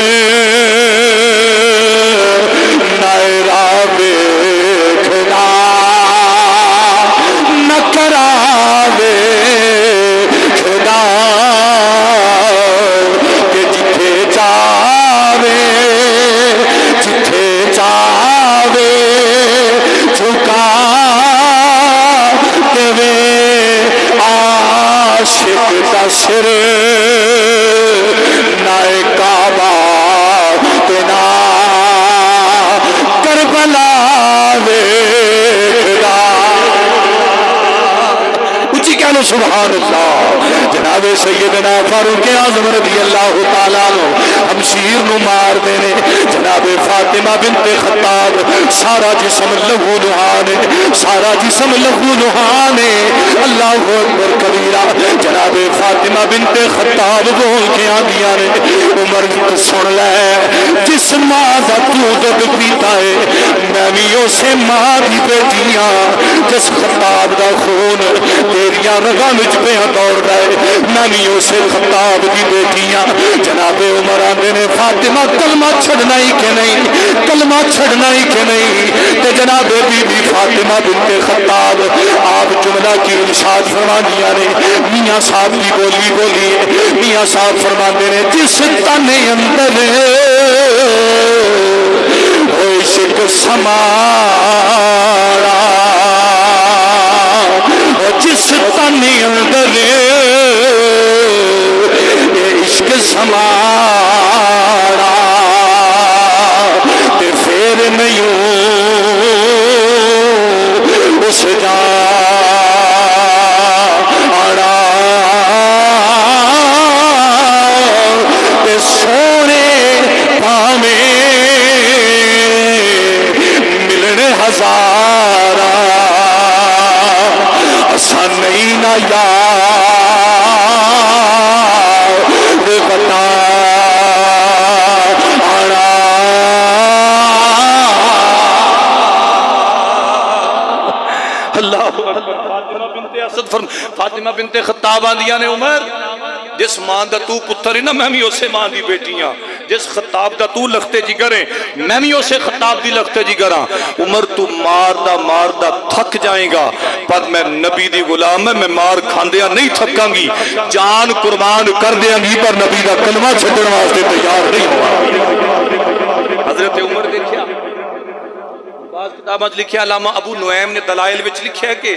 نائرہ بیکھنا نہ کراوے کھنا کہ جتھے جاوے جھکا دے عاشق دا سر نائے کعبہ تینا کربلا ویکھدا۔ اچھی کہہ لو سبحان اللہ۔ جناب سیدنا فاروق اعظم رضی اللہ تعالیٰ عنہ ہمشیر نو مار دینے، جناب فاطمہ بنت خطاب سارا جسم لہو لہانے، سارا جسم لہو لہانے۔ اللہ اکبر کبیرہ، جناب فاطمہ بنت خطاب بول کے آندیاں نے عمر سن لے جس ماں دا تو دودھ پیتا ہے میں بھی اسے ماں دی بیٹیاں، جس خطاب دا خون تیریاں رگاں وچ پیا دوڑ رہے میں بھی اسے خطاب دی بیٹیاں۔ جناب عمر آندے نے فاطمہ کلمہ چھڑنا ہی کہ نہیں، کلمہ چھڑنا ہی کہ نہیں؟ تے جناب بی بی فاطمہ بنت خطاب آپ جملہ کی ارشاد فرمانیاں نے، میاں صاحب کی بولی میاں صاحب فرماندے نے جس تن اندر عشق سمارا، جس تن اندر عشق سمارا تے پھر نہیں اس جانا تے سونے پاویں ملن ہزارا اساں نہیں نہ یار بتا فاطمہ بنت خطاب آندیاں نے عمر جس ماں دا تو پتر ہے نا میں بھی اسے ماں دی بیٹیاں، جس خطاب دا تو لختے جگر ہے میں بھی اسے خطاب دی لختے جگر ہاں عمر تو ماردہ تھک جائیں گا پر میں نبی دی غلام ہے میں مار کھاندیا نہیں تھکاں گی جان قربان کر دیاں گی پر نبی دا کلمہ چھڑن واسطے تیار نہیں ہوا حضرت عمر دیکھیا بعض کتابات لکھیا علامہ ابو نعیم نے دلائل وچ لکھیا ہے کہ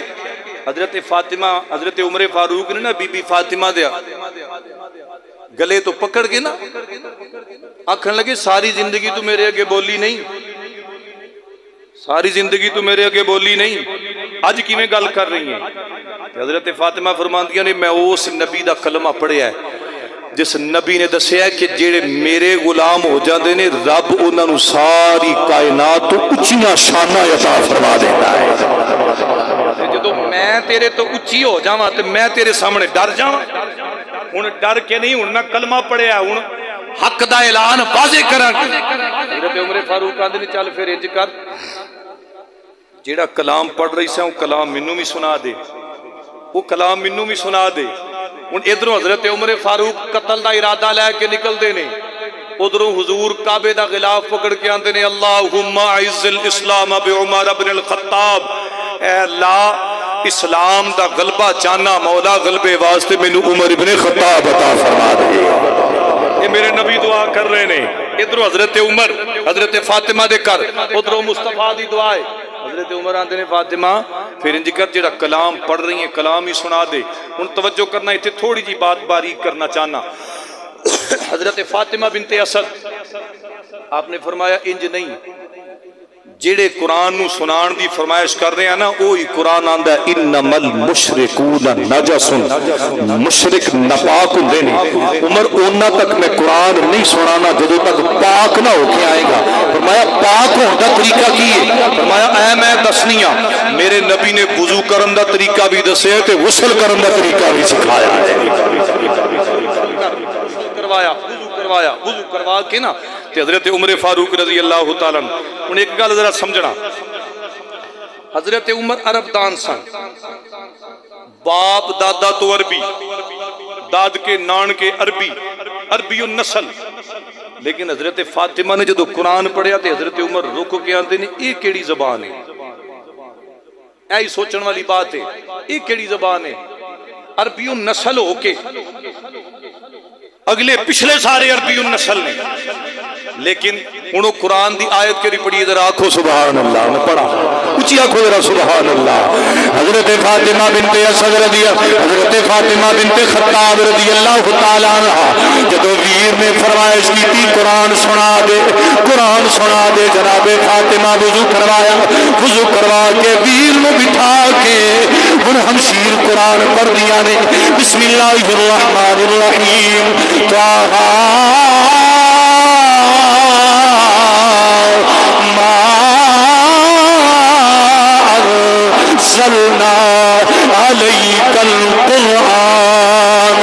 حضرت فاطمہ حضرت عمر فاروق نے نا بی بی فاطمہ دیا گلے تو پکڑ کے نا آکھن لگے ساری زندگی تو میرے اگے بولی نہیں ساری زندگی تو میرے اگے بولی نہیں آج کی میں گل کر رہی ہیں حضرت فاطمہ فرماندیاں نے میں اس نبی دا کلمہ پڑھیا ہے جس نبی نے دسیا ہے کہ جیڑے میرے غلام ہو جاندے نے رب انہاں نو ساری کائنات تو اچھیاں شاناں عطا فرما دیتا ہے جدو میں تیرے تو اچھی ہو جاواں تے میں تیرے سامنے ڈر جاواں ہن ڈر کے نہیں ہن میں کلمہ پڑھیا ہن حق دا اعلان واضح کراں حضرت عمر فاروق آندے نے چل پھر انج کر جیڑا کلام پڑھ رہی سے وہ کلام منوں بھی سنا دے وہ کلام منوں بھی سنا دے ہن ادھروں حضرت عمر فاروق قتل دا ارادہ لے کے نکل دے نے ادھروں حضور کعبے دا غلاف پکڑ کے آندے نے اللہم اعز الاسلام بعمر بن الخطاب اے اللہ اسلام دا غلبہ چاہنا مولا غلبے واسطے مینوں عمر بن خطاب عطا فرما دے یہ میرے نبی دعا کر رہے نے ادھروں حضرت عمر حضرت فاطمہ دے کر ادھروں مصطفیٰ دی دعا ہے حضرت عمر آندے نے فاطمہ پھر انج کر جڑا کلام پڑھ رہی ہیں کلام ہی سنا دے ان توجہ کرنا ہے تھوڑی جی بات باریک کرنا چاہنا حضرت فاطمہ بنت اسد آپ نے فرمایا انج نہیں جڑے قرآن نو سنان دی فرمائش کر رہے ہیں نا وہی قرآن آندا ہے انما المشرکون نجس مشرک ناپاک ہوندے نے عمر اونا تک میں قرآن نہیں سنانا جدوں تک پاک نہ ہو کے آئے گا فرمایا پاک ہون دا طریقہ کی ہے فرمایا اے میں دسنیاں میرے نبی نے وضو کرن دا طریقہ بھی دسیا تے غسل کرن دا طریقہ بھی سکھایا ہے وضو کروا کے نا تے حضرت عمر فاروق رضی اللہ تعالیٰ انہیں ایک گل ذرا سمجھنا حضرت عمر عرب دان سن باپ دادا تو عربی داد کے نان کے عربی النسل لیکن حضرت فاطمہ نے جدو قرآن پڑھیا تے حضرت عمر رک کے آندے نے یہ کیڑی زبان ہے ایہی سوچن والی بات ہے یہ کیڑی زبان ہے عربی النسل ہو کے اگلے پچھلے سارے عربی النسل نے لیکن انہوں قرآن دی آیت کے پڑھی ادھر آنکھو سبحان اللہ میں پڑھا اچھی آنکھو ذرا سبحان اللہ حضرت فاطمہ بنت اسد رضی حضرت فاطمہ بنت خطاب رضی اللہ تعالیٰ عنہ جدو ویر نے فرمائش کی تھی قرآن سنا دے جناب فاطمہ وضو کروا کے ویر میں بٹھا کے ان ہمشیر قرآن پڑھ دیا نے بسم اللہ الرحمن الرحیم أرسلنا عليك القرآن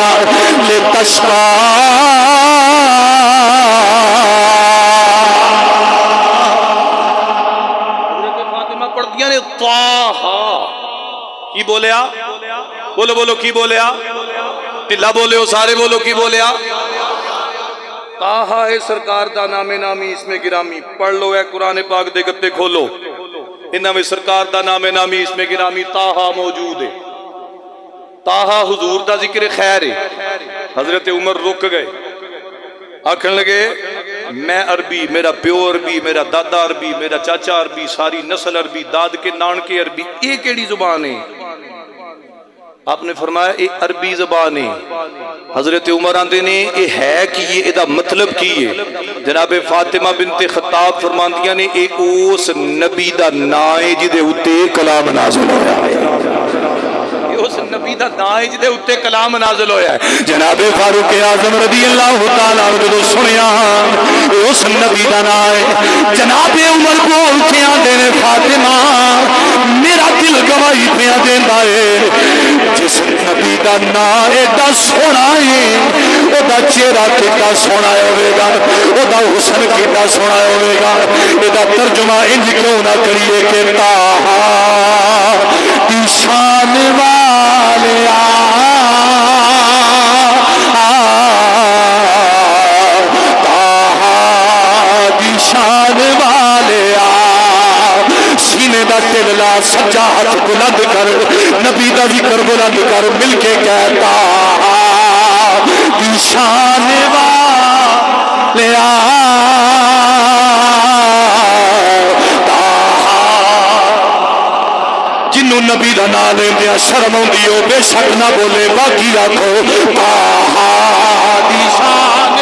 لتشقى حضرت فاطمہ پڑھ دیا نے طاہا کی بولیا بولو کی بولیا ٹلا بولے ہو سارے بولو کی بولیا طاہا ہے سرکار دا نام نامی اس میں گرامی پڑھ لو اے قرآن پاک دے گتے کھولو انہاں میں سرکار دا نام نامی اس میں گرامی طاہا موجود ہے طاہا حضور دا ذکر خیر ہے حضرت عمر رک گئے آکھن لگے میں عربی میرا پیو عربی میرا دادا عربی میرا چاچا عربی ساری نسل عربی داد کے نان کے عربی یہ کیڑی زبان ہے آپ نے فرمایا یہ عربی زبان ہے حضرت عمر آندے نے یہ ہے کہ یہ ادھا مطلب کی ہے جناب فاطمہ بنت خطاب فرماندیاں نے ایک اس نبی دا نائے جدے اتے کلام نازل ہویا ہے اس نبی دا نائے جدے اتے کلام نازل ہویا ہے جناب فاروق اعظم رضی اللہ تعالیٰ عنہ سنیا اس نبی دا نائے جناب عمر کو اٹھے آندے نے فاطمہ میرا دل گواہی پیا دیندا ہے جس نبی دا نام ایڈا سونا ہے او دا چہرہ کیڈا سونا ہوے گا او دا حسن کیڈا سونا ہوے گا ایدا ترجمہ انج کیوں نہ کریے کہ طاہا دی شان والیا طاہا بلند کر نبی دا ذکر بلند کر مل کے کہتا شان والیا جنوں نبی دا نام لیندیا شرم آندی ہو بے شک نہ بولے باقی آکھو طٰہٰ دی شان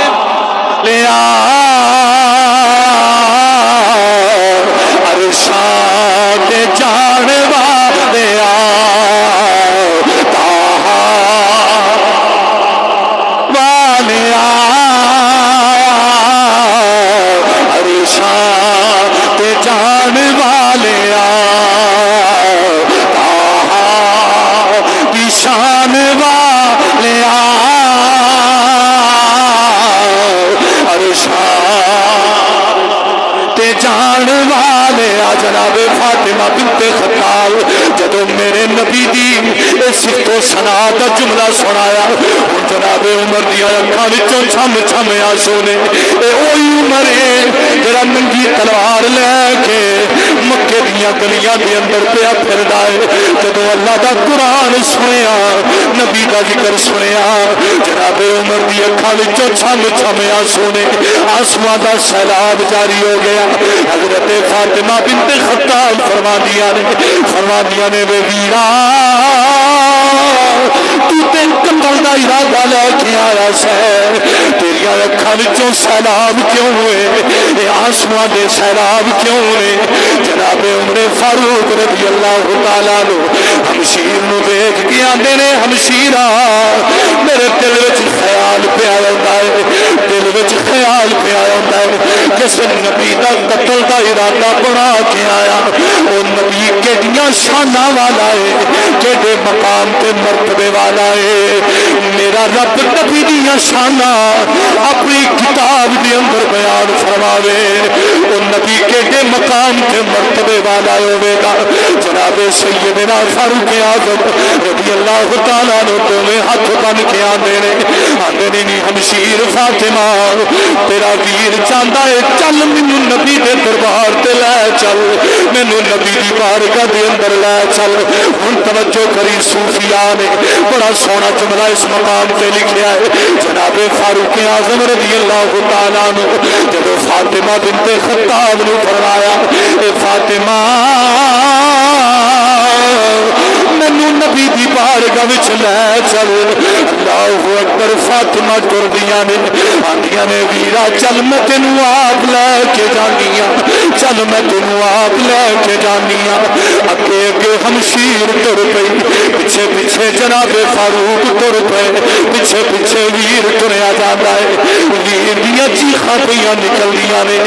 لیا عرشاں تے جان والیا جناب فاطمہ بنت خطاب جدو میرے نبی دی صفت و ثنا دا جملہ سنایا جناب عمر دی اکھاں وچوں چھم چھم آنسو نے اے اوہی عمر ہے جڑا ننگی تلوار لے کے مکے دیاں گلیاں دے اندر پیا پھردا ہے جدو اللہ دا قرآن سنیا نبی دا ذکر سنیا جناب عمر دی اکھاں وچوں چھم چھم آنسو نے آنسواں دا سیلاب جاری ہو گیا حضرت فاطمہ بنت خطاب فرما دیا نے وے ویرا تو تے قتل دا ارادہ لے کے آیا سے تیری اکھاں وچوں سیلاب کیوں ہوئے اے آنسواں دے سیلاب کیوں ہوئے جناب عمر فاروق رضی اللہ تعالیٰ عنہ ہمشیر نو دیکھ کے آندے نے ہمشیرا میرے دل وچ خیال پیا ہوندا ہے دل وچ خیال پیا ہوندا ہے جس نبی دا قتل دا ارادہ بنا کے آیا او نبی کیڑیاں شاناں والا ہے کیڑے مقام تے مرتبے والا ہے میرا رب نبی دیاں شاناں اپنی کتاب دے اندر بیان فرماوے او نبی کیڑے مقام تے مرتبے والا ہوے گا جناب سیدنا فاروق اعظم رضی اللہ تعالیٰ عنہ تمہیں ہاتھ بن کے آندے نے ہمشیر فاطمہ تیرا ویر چاہتا ہے چل مینوں نبی دے دربار تے لے چل مینوں نبی دی بارگاہ دے اندر لے چل ہن توجہ کری صوفیاء نے بڑا سونا جملہ اس مقام تے لکھیا ہے جناب فاروق اعظم رضی اللہ تعالیٰ عنہ جب فاطمہ بنت خطاب نے فرمایا اے فاطمہ مینوں نبی دی بارگاہ وچ لے چل اللہ اکبر فاطمہ ٹردیاں نے آندیاں نے ویرا چل میں تینوں آپ لے کے جانی ہاں چل میں تینوں آپ لے کے جانی ہاں اگے اگے ہمشیر ٹر پئی پیچھے پیچھے جناب فاروق ٹر پئے پیچھے پیچھے ویر ٹریا جاندا ہے ویر دیاں چیخاں پیاں نکلدیاں نے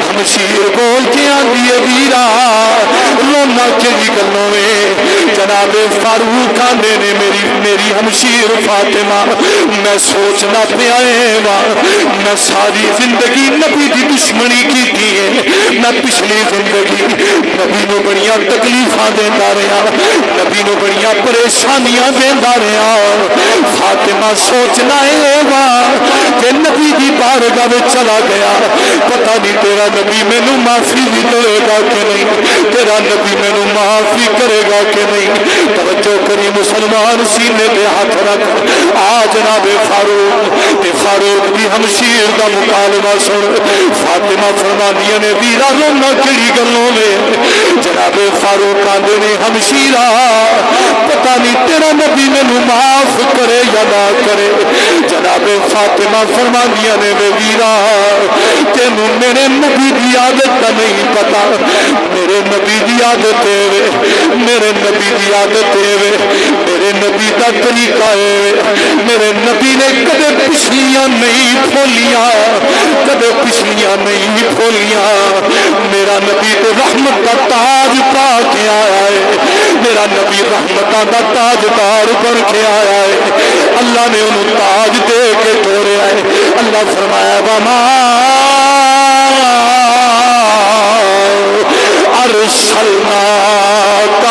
ہمشیر بول کے آندی ہے ویرا رونا کیڑی گلوں میں جناب فاروق آندے نے میری ہمشیر فاطمہ میں سوچنا پیا میں ساری زندگی نبی دی دشمنی کی ہے میں پچھلی زندگی نبی نو بڑیاں تکلیفاں دیندا رہا نبی نو بڑیاں پریشانیاں دیندا رہا فاطمہ سوچنا کہ نبی دی بارگاہ وچ چلا گیا پتہ نہیں تیرا نبی مینوں معافی بھی کرے گا کہ نہیں تیرا نبی مینوں معافی کرے گا کہ نہیں توجہ کری مسلمان سینے پہ ہاتھ رکھ آ جناب فاروق دی ہمشیر دا مکالمہ سن فاطمہ فرمانیاں نے ویرا رونا کیڑی گلوں میں جناب فاروق آندے نے ہمشیرا پتہ نہیں تیرا نبی مینوں معاف کرے یا نہ کرے جناب فاطمہ فرمانیاں نے ویرا تینوں میرے نبی دی عادت کا نہیں پتا میرے نبی دی عادت ہے میرے نبی دی عادت ہے میرے نبی دا طریقہ ہے میرے نبی نے کدے پچھلیاں نہیں پھولیاں کدے پچھلیاں نہیں پھولیاں میرا نبی تو رحمت کا تاج پا کے آیا ہے میرا نبی رحمتاں دا تاجدار بن کے آیا ہے اللہ نے انہوں تاج دے کے توڑیا ہے اللہ فرمایا وما ارسلناک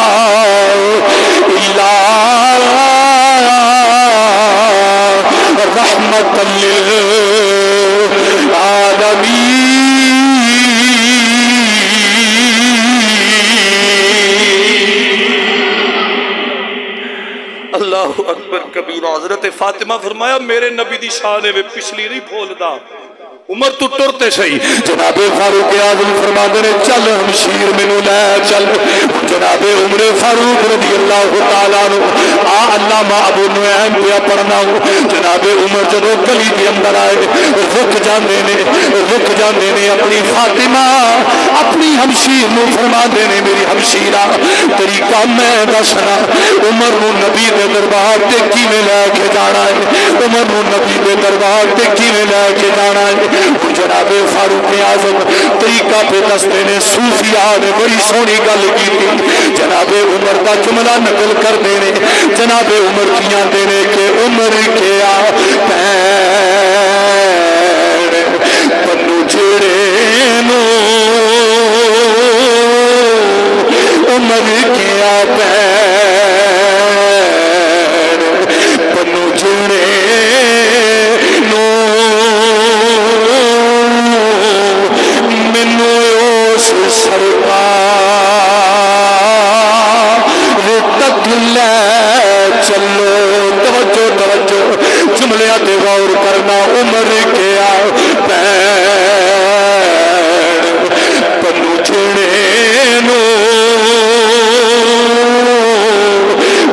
الا رحمت للعالمین اکبر کبیرہ۔ حضرت فاطمہ فرمایا میرے نبی دی شان ہے پچھلی نہیں بھولدا، عمر تو ٹرتے صحیح۔ جناب فاروق اعظم فرماتے نے چل ہمشیر مینوں لے چل۔ جناب عمر فاروق رضی اللہ تعالیٰ عنہ علامہ ابو نعیم پہ پڑھنا ہوں۔ جناب عمر جدو گلی کے اندر آئے رک جاندے نے اپنی فاطمہ اپنی ہمشیر نو فرماندے نے میری ہمشیرہ طریقہ میں دسنا، عمر نو نبی دے دربار تے کیویں لے کے جانا ہے، عمر نو نبی دے دربار تے کیویں لے کے جانا ہے۔ جناب فاروق اعظم طریقہ پہ دستے نے، صوفیاء نے بڑی سونی گل کی تھی۔ جناب عمر کا جملہ نقل کر دینے، جناب عمر کیاں دینے کہ عمر کیا پیر پنو جڑے نو، عمر کیا پیر پنو جڑے نو، مینو اس سرکار تک لے چلو۔ توجہ جملے تے غور کرنا، عمر کیا پیر پنو جڑے نو،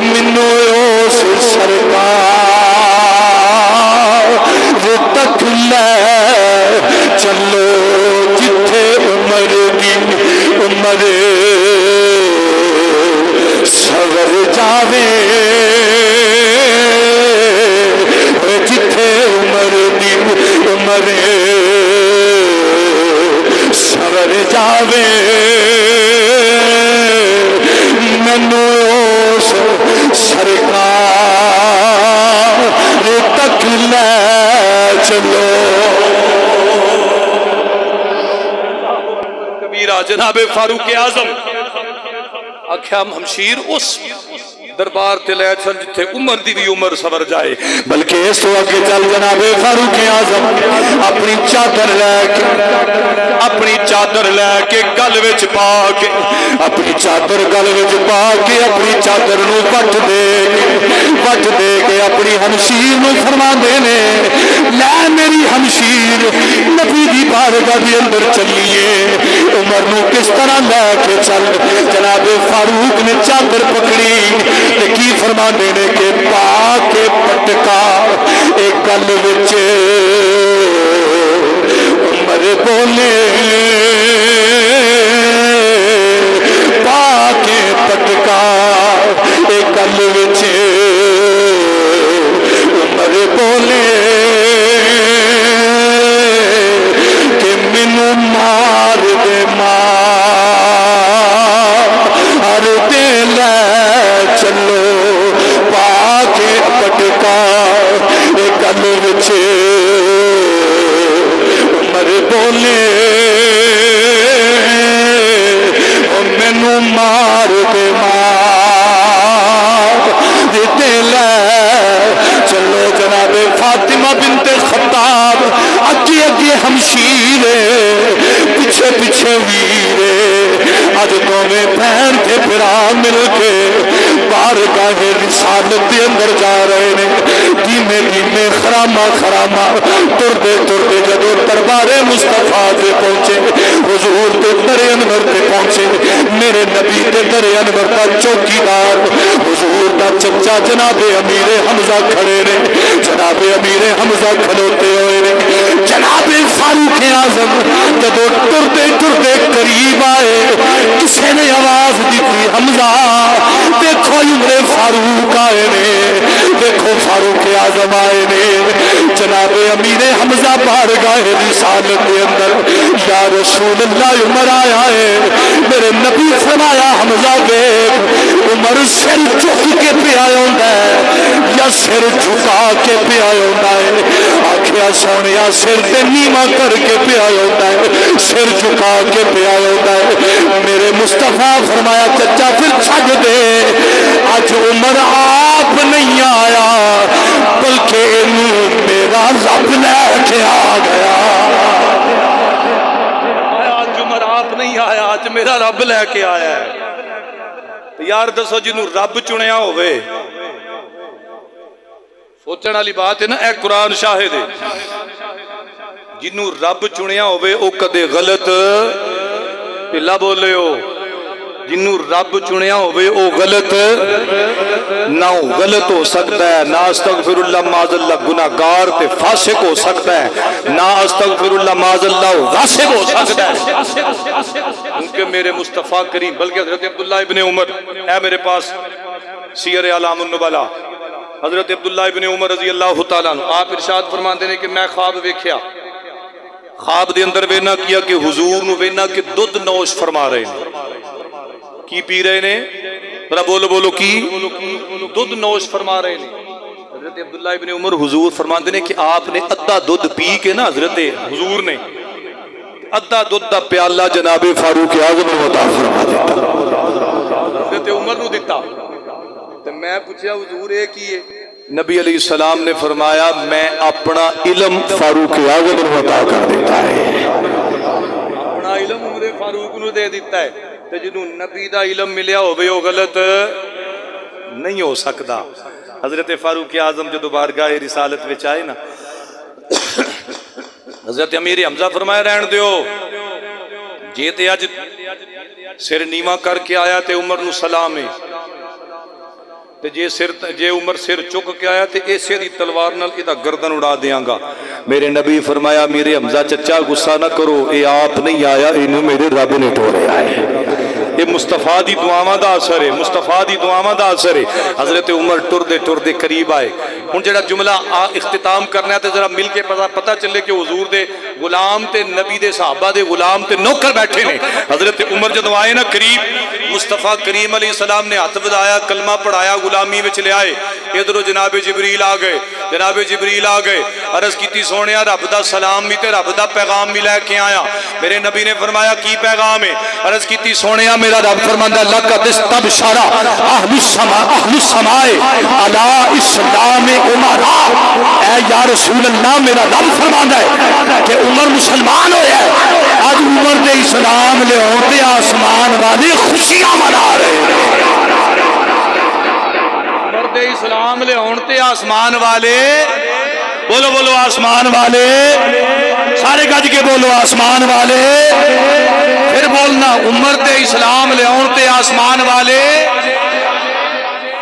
مینو اس سرکار تک لے چلو جتھے عمر سور جاوے، جتھے عمر سور جاوے، مینو اس سرکار تک لے چلو۔ کبیرہ جناب فاروق اعظم آخیا ہمشیر اس دربار تے لے چل جتھے عمر دی بھی عمر سور جائے۔ بلکہ اس تو آگے چل جناب فاروق اعظم اپنی چادر لے کے گل وچ پا کے، اپنی چادر گل وچ پا کے اپنی چادر نو وٹ دے کے اپنی ہمشیر نو فرماندے نے لے میری ہمشیر نبی دی بارگاہ دے اندر چلیے، عمر نو کس طرح لے کے چل۔ جناب فاروق نے چادر پکڑی تے کی فرماندے نے کہ پا کے پٹکا ایک گل وچ عمر بولے، پا کے پٹکا ایک گل وچ عمر بولے کہ مینوں مار دے مار دے لے چلو، پا کے پٹکا ایک گل وچ عمر بولے مینوں مار دے لے چلو۔ جناب فاطمہ بنت خطاب اگے اگے ہمشیر پیچھے پیچھے ویر، اج دونوں بہن تے بھرا مل کے بارگاہ رسالت دے اندر جا رہے ہیں۔ دھیمے دھیمے خراما ٹردے جدو دربار مصطفیٰ تے پہنچے، حضور تے در انور تے پہنچے، میرے نبی تے در انور کا چوکیدار حضور دا چچا جناب امیر حمزہ کھڑے نے، جناب امیر حمزہ کھلوتے ہوئے نے۔ جناب فاروق اعظم جدو ٹردے قریب آئے، کسی نے آواز دیتی حمزہ دیکھو عمر فاروق آئے نے، دیکھو فاروق اعظم آئے نے۔ جناب امیر حمزہ بارگاہ رسالت کے اندر یا رسول اللہ عمر آیا ہے، میرے نبی فرمایا حمزہ دیکھ عمر سر چک کے پہ آیا ہوتا ہے یا سر جھکا کے پہ آیا ہوتا ہے؟ آخیا سونیا سر تے نیما کر کے پہ آیا ہوتا ہے، سر جھکا کے پہ آیا ہوتا ہے۔ میرے مصطفیٰ فرمایا چچا پھر چھڑ دے، آج عمر آپ نہیں آیا بلکہ میرا رب لے کے آ گیا۔ آج عمر آپ نہیں آیا، آج میرا رب لے کے آیا ہے۔ یار دسو جنہوں رب چنیا ہوئے سوچنے والی بات ہے نا، اے قرآن شاہد ہے، جنوں رب چنیا ہوئے او کدے غلط لا بولے ہو، جنوں رب چنیا ہوئے او غلط نہ ہو، غلط ہو سکتا ہے، نہ استغفر اللہ معاذ اللہ گناہگار تے فاسق ہو سکتا ہے، نہ استغفر اللہ معاذ اللہ غاصب ہو سکتا ہے، کیونکہ میرے مصطفیٰ کریم بلکہ حضرت عبداللہ ابن عمر، اے میرے پاس سیر اعلام النبلا، حضرت عبداللہ ابن عمر رضی اللہ تعالیٰ عنہ آپ ارشاد فرماندے نے کہ میں خواب ویکھیا، خواب دے اندر وینا کیا کہ حضور نو وینا کہ دودھ نوش فرما رہے ہیں، کی پی رہے نے، ذرا بولو بولو کی، دودھ نوش فرما رہے ہیں۔ حضرت عبداللہ ابن عمر حضور فرماندے نے کہ آپ نے ادھا دودھ پی کے نا، حضرت حضور نے ادھا دودھ دا پیالہ جناب فاروق اعظم کو عطا فرما دیتا، حضرت عمر نو دیتا، تو میں پوچھا حضور یہ کی ہے؟ نبی علیہ السلام نے فرمایا میں اپنا علم فاروق اعظم کو عطا کر دیتا ہے، اپنا علم عمر فاروق نو دے دیتا ہے، تو جنہوں نبی دا علم ملیا ہوئے وہ غلط نہیں ہو سکتا۔ حضرت فاروق اعظم جو بارگاہ رسالت وچ آئے نا، حضرت امیر حمزہ فرمایا رہن دیو، جے تے اج سر نیواں کر کے آیا تے عمر نو سلام ہے، تے جے عمر سر چک کے آیا تے ایسے دی تلوار نال ادھا گردن اڑا دیاں گا۔ میرے نبی فرمایا میرے حمزہ چچا غصہ نہ کرو، اے آپ نہیں آیا، انہوں میرے رب نے ٹورے آئے، یہ مصطفیٰ دی دعاواں دا اثر ہے، مصطفیٰ دی دعاواں دا اثر ہے۔ حضرت عمر ٹر دے قریب آئے، ہن جڑا جملہ اختتام کرنا ہے تے ذرا مل کے پتہ چلے کہ حضور دے غلام تے نبی دے صحابہ دے غلام تے نوکر بیٹھے نے۔ حضرت عمر جدوں آئے نا قریب، مصطفیٰ کریم علیہ السلام نے ہاتھ بدایا، کلمہ پڑھایا، غلامی وچ لے آئے، ادھروں جناب جبریل آ گئے، جناب جبریل آ گئے، عرض کیتی سونیا رب دا سلام بھی تے رب دا پیغام بھی لے کے آیا۔ میرے نبی نے فرمایا کی پیغام ہے؟ عرض کیتی سونیا میرا رب فرماندا لقد استبشر اہل السماء علی اسلام عمر، اے یا رسول اللہ میرا رب فرماندا ہے کہ عمر مسلمان ہویا ہے، آج عمر دے اسلام لے ہوتے آسمان والے خوشیاں منا رہے ہیں، عمر دے اسلام لے ہوتے آسمان والے، بولو بولو آسمان والے، سارے گج کے بولو آسمان والے، پھر بولنا عمر دے اسلام لے ہوتے آسمان والے،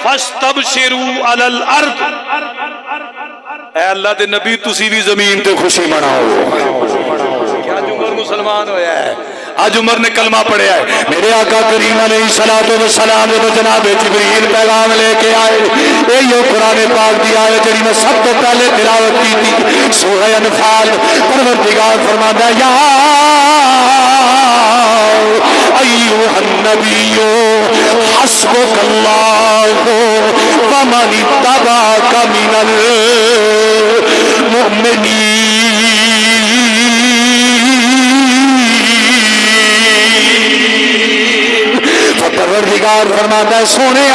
فَاسْتَبْشِرُوا عَلَى الْأَرْضِ، اے اللہ دے نبی تسی بھی زمین تے خوشی مناؤ، کیا عمر مسلمان ہویا ہے، آج عمر نے کلمہ پڑھیا ہے۔ میرے آقا کریم علیہ السلام جو جناب جبریل پیغام لے کے آئے، یہ قرآن پاک دی آیت جڑی میں سب تو پہلے تلاوت کی تھی، سورہ انفال، پروردگار فرماتا ہے یا ایوہ النبی حسبک اللہ ومن اتبعک من المؤمنین، پروردگار فرماتا ہے سونے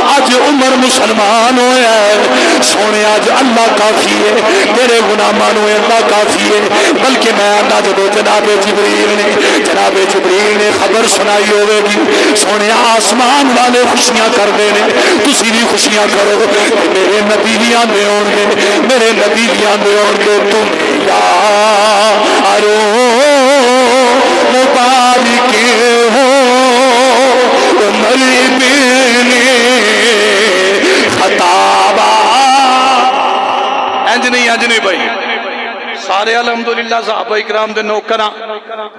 آج عمر مسلمان ہویا ہے، سونے آج اللہ کافی ہے، تیرے غلامان ہوئے اللہ کافی ہے، بلکہ میں آتا جب جناب جبریل نے خبر سنائی ہوئے گی، سونے آسمان والے خوشیاں کر دینے، تسی بھی خوشیاں کرو، میرے نبی بھی آندے ہونگے، میرے نبی بھی آندے ہونگے، تم یارو مبارک ہو عمر بن خطاب، انج نہیں بھائی، سارے الحمدللہ صحابہ اکرام دے نوکراں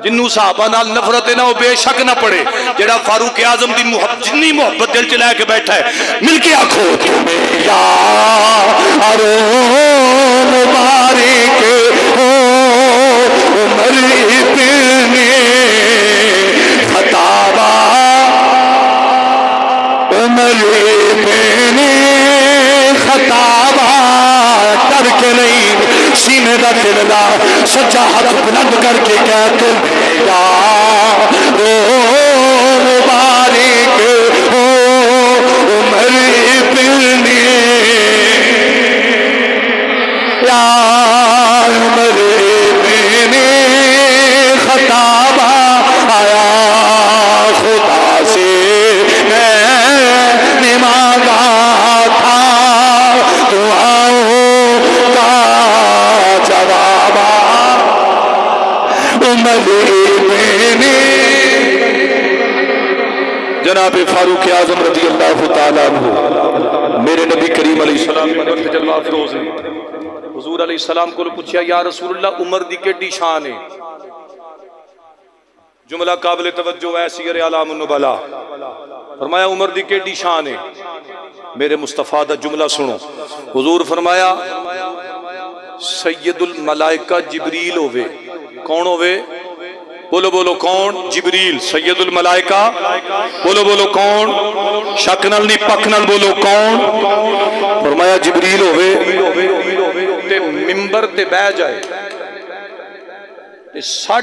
جنوں صحابہ نال نفرت ہے نا وہ بے شک نہ پڑے، جڑا فاروق اعظم دی جنی محبت دل چ لے کے بیٹھا ہے، مل کے آکھو تمہیں یار مبارک ہو عمر بن خطاب، عمر بن خطاب، ڈر کے نہیں سینے دا دلدا، سچا ہاتھ بلند کر کے کہتے یا مبارک ہو عمر بن، یا عمر بن خطاب، آیا خدا سے میں نے مانگا تھا جناب فاروق اعظم رضی اللہ تعالیٰ عنہ میرے نبی کریم علیہ السلام میں جلوہ افروز ہیں. حضور علیہ السلام کو پوچھا یا رسول اللہ عمر دی کیڑی شان ہے؟ جملہ قابل توجہ ہے سیر اعلام النبلاء. فرمایا عمر دی کیڑی شان ہے؟ میرے مصطفیٰ دا جملہ سنو. حضور فرمایا سید الملائکہ جبریل ہوئے. کون ہوئے؟ بولو بولو کون؟ جبریل. سید الملائکہ بولو بولو کون؟ شک نال نہیں پک نال بولو کون؟ فرمایا جبریل ہوئے تے منبر تے بہ جائے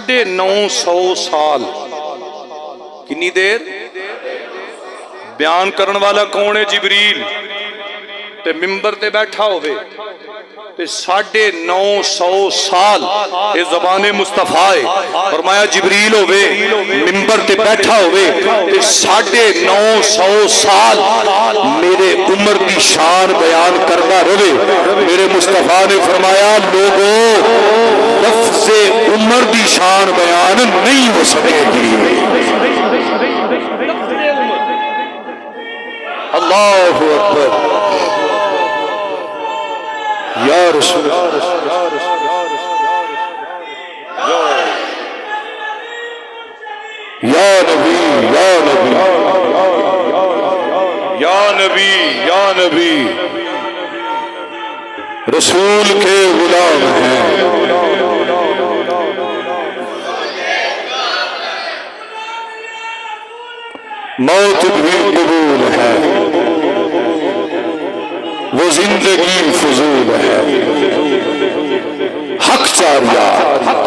تے 950 سال. کنی دیر؟ بیان کرن والا کون ہے؟ جبریل. تے منبر تے بیٹھا ہوئے تے 950 سال یہ زبان مصطفیٰ ہے. فرمایا جبریل ہوئے منبر تے بیٹھا ہوئے تے 950 سال میرے عمر کی شان بیان کرتا رہے. میرے مصطفیٰ نے فرمایا لوگوں لفظ عمر کی شان بیان نہیں ہو سکے گی. اللہ اکبر یا رسول یا نبی یا نبی یا نبی یا نبی رسول کے غلام ہیں. موت بھی قبول ہے وہ زندگی فضول ہے. حق چاریا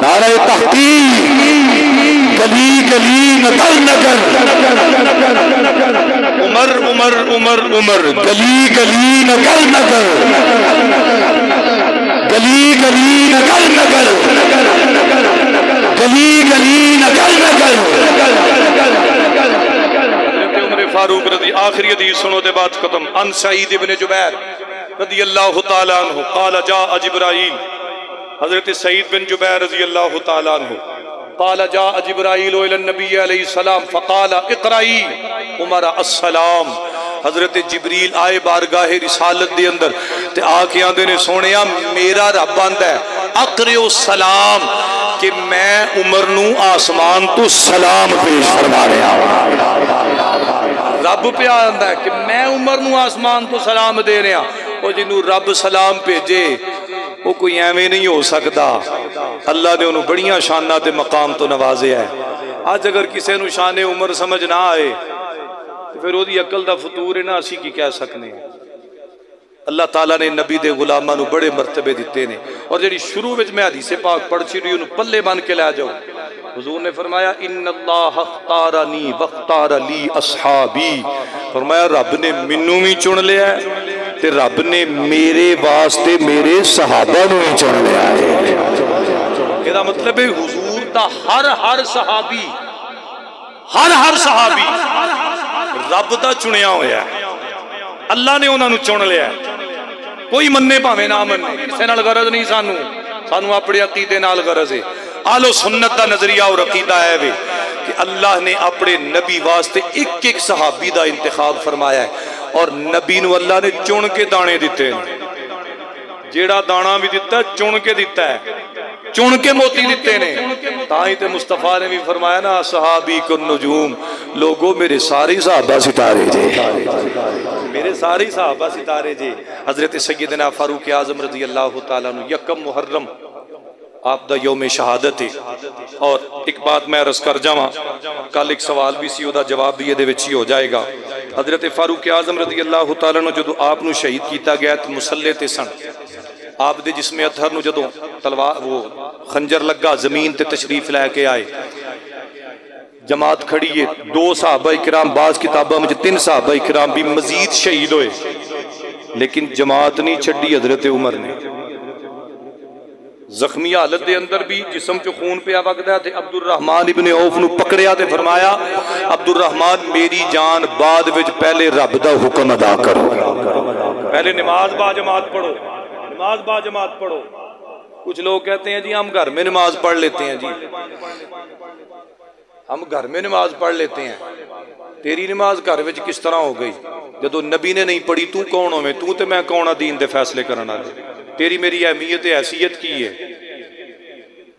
نعرہ تحقیق گلی گلی نگر نگر عمر عمر عمر عمر گلی گلی نگر نگر گلی گلی نگر نگر گلی گلی نگر نگر. فاروق رضی آخری حدیث سنو دے بات ختم. ان سعید ابن جبیر رضی اللہ تعالیٰ عنہ قال جاء جبرائیل. حضرت سعید بن جبیر رضی اللہ تعالیٰ عنہ قال جاء جبرائیل الى النبی علیہ السلام فقال اقرائی عمر السلام. حضرت جبریل آئے بارگاہ رسالت دے اندر تے آکے آندے نے سونیا میرا رب آندہ ہے اقرئ السلام کہ میں عمر نو آسمان تو سلام پیش فرما رہا ہوں. رب پہ آندہ ہے کہ میں عمر نو آسمان تو سلام دے رہا. وہ جنہوں رب سلام بھیجے وہ کوئی ایویں نہیں ہو سکتا. اللہ نے انہوں بڑیاں شانات مقام تو نوازے ہے. آج اگر کسی نو شان عمر سمجھ نہ آئے تو پھر وہ دی عقل دا فطور ہے نا اسی کی کہہ سکنے. اللہ تعالیٰ نے نبی دے غلامہ نو بڑے مرتبے دیتے نے. اور جڑی شروع وچ میں حدیث پاک پڑھ چی رہی انہوں پلے بن کے لے جاؤ. حضور نے فرمایا ان اللہ اختارنی واختار لی اصحابی. فرمایا رب نے منوں بھی چن لیا ہے تے رب نے میرے واسطے میرے صحابہ نو ہی چن لیا ہے. یہ مطلب ہے حضور دا ہر صحابی ہر صحابی رب دا چنیا ہویا ہے. اللہ نے انہوں نے چن لیا ہے. کوئی مننے پاوے نہ مننے کسے نال غرض نہیں. سانو اپنے عقیدے نال غرض ہے. آل و سنت دا نظریہ اور عقیدہ ہے وے کہ اللہ نے اپنے نبی واسطے ایک ایک صحابی دا انتخاب فرمایا ہے. اور نبی نو اللہ نے چن کے دانے دیتے ہیں. جیڑا دانا بھی دیتا ہے چن کے دیتا ہے. چن کے موتی دیتے نے. تاہی تے مصطفیٰ نے بھی فرمایا نا صحابی کن نجوم. لوگوں میرے سارے صحابہ ستارے جے میرے سارے صحابہ ستارے جے. حضرت سیدنا فاروق اعظم رضی اللہ تعالیٰ عنہ یکم محرم آپ دا یوم شہادت ہے. اور ایک بات میں عرض کر جاواں کل ایک سوال بھی سی دا جواب بھی یہ وچ ہی ہو جائے گا. حضرت فاروق اعظم رضی اللہ تعالیٰ عنہ جدو آپ نو شہید کیتا گیا تو مسلح تے سن. آپ دے جسم اطہر نو جدو تلوار وہ خنجر لگا زمین تے تشریف لے کے آئے. جماعت کھڑی ہے 2 صحابہ کرام بعض کتابوں میں 3 صحابہ کرام بھی مزید شہید ہوئے لیکن جماعت نہیں چھڑی حضرت عمر نے. زخمی حالت دے اندر بھی جسم چو خون پہ وگدا تے عبد الرحمن ابن عوف نو پکڑیا تے فرمایا عبد الرحمن میری جان بعد وچ پہلے رب دا حکم ادا کرو. پہلے نماز با جماعت پڑھو. نماز با جماعت پڑھو. کچھ لوگ کہتے ہیں جی ہم گھر میں نماز پڑھ لیتے ہیں. جی ہم گھر میں نماز پڑھ لیتے ہیں. تیری نماز گھر وچ کس طرح ہو گئی جدو نبی نے نہیں پڑھی؟ تو کون ہوے؟ تو تے میں کون دین دے فیصلے کرنا والے؟ تیری میری اہمیت حیثیت کی ہے؟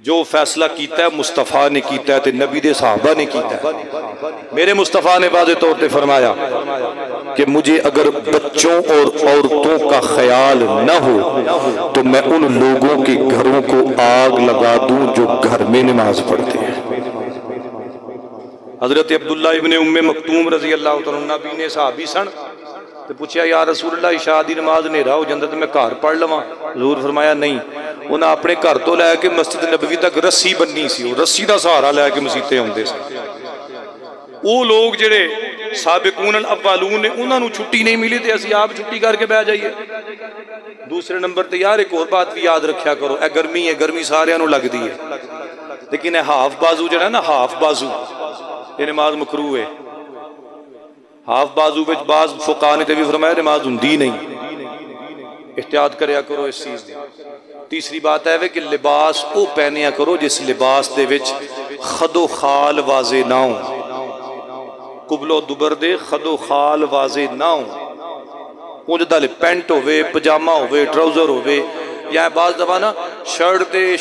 جو فیصلہ کیتا ہے مصطفیٰ نے کیتا ہے تے نبی دے صحابہ نے کیتا ہے۔ میرے مصطفیٰ نے واضح طور پہ فرمایا کہ مجھے اگر بچوں اور عورتوں کا خیال نہ ہو تو میں ان لوگوں کے گھروں کو آگ لگا دوں جو گھر میں نماز پڑھتے ہیں۔ حضرت عبداللہ ابن ام مکتوم رضی اللہ تعالیٰ عنہ نبی نے صحابی سن تو پوچھا یا رسول اللہ عشاء دی نماز نیرا ہو جاندہ تو میں گھر پڑھ لواں؟ حضور فرمایا نہیں، انہاں اپنے گھر تو لے کے مسجد نبوی تک رسی بننی سی، وہ رسی دا سہارا لے کے مسجدیں ہوندے سن۔ وہ لوگ جڑے سابقون الاولون نے انہاں نو چھٹی نہیں ملی تے اسی آپ چھٹی کر کے بیٹھ جائیے۔ دوسرے نمبر تے یار ایک اور بات بھی یاد رکھیا کرو، اے گرمی ہے، گرمی سارے نو لگ دی ہے، لیکن اے ہاف بازو جڑا ہے نا، ہاف بازو یہ نماز مکروہ ہے۔ ہاف بازو وچ بعض فقہاء نے تے بھی فرمایا نماز ہوندی نہیں، احتیاط کریا کرو اس چیز دی۔ تیسری بات ہے کہ لباس او پہنیا کرو جس لباس دے وچ خد و خال واضح نہ ہو، قبل و دبر دے خد و خال واضح نہ ہو، اونج دل پینٹ ہوئے، پجامہ ہوئے، ٹراؤزر ہوئے، یا بعض دفعہ نا شرٹ تے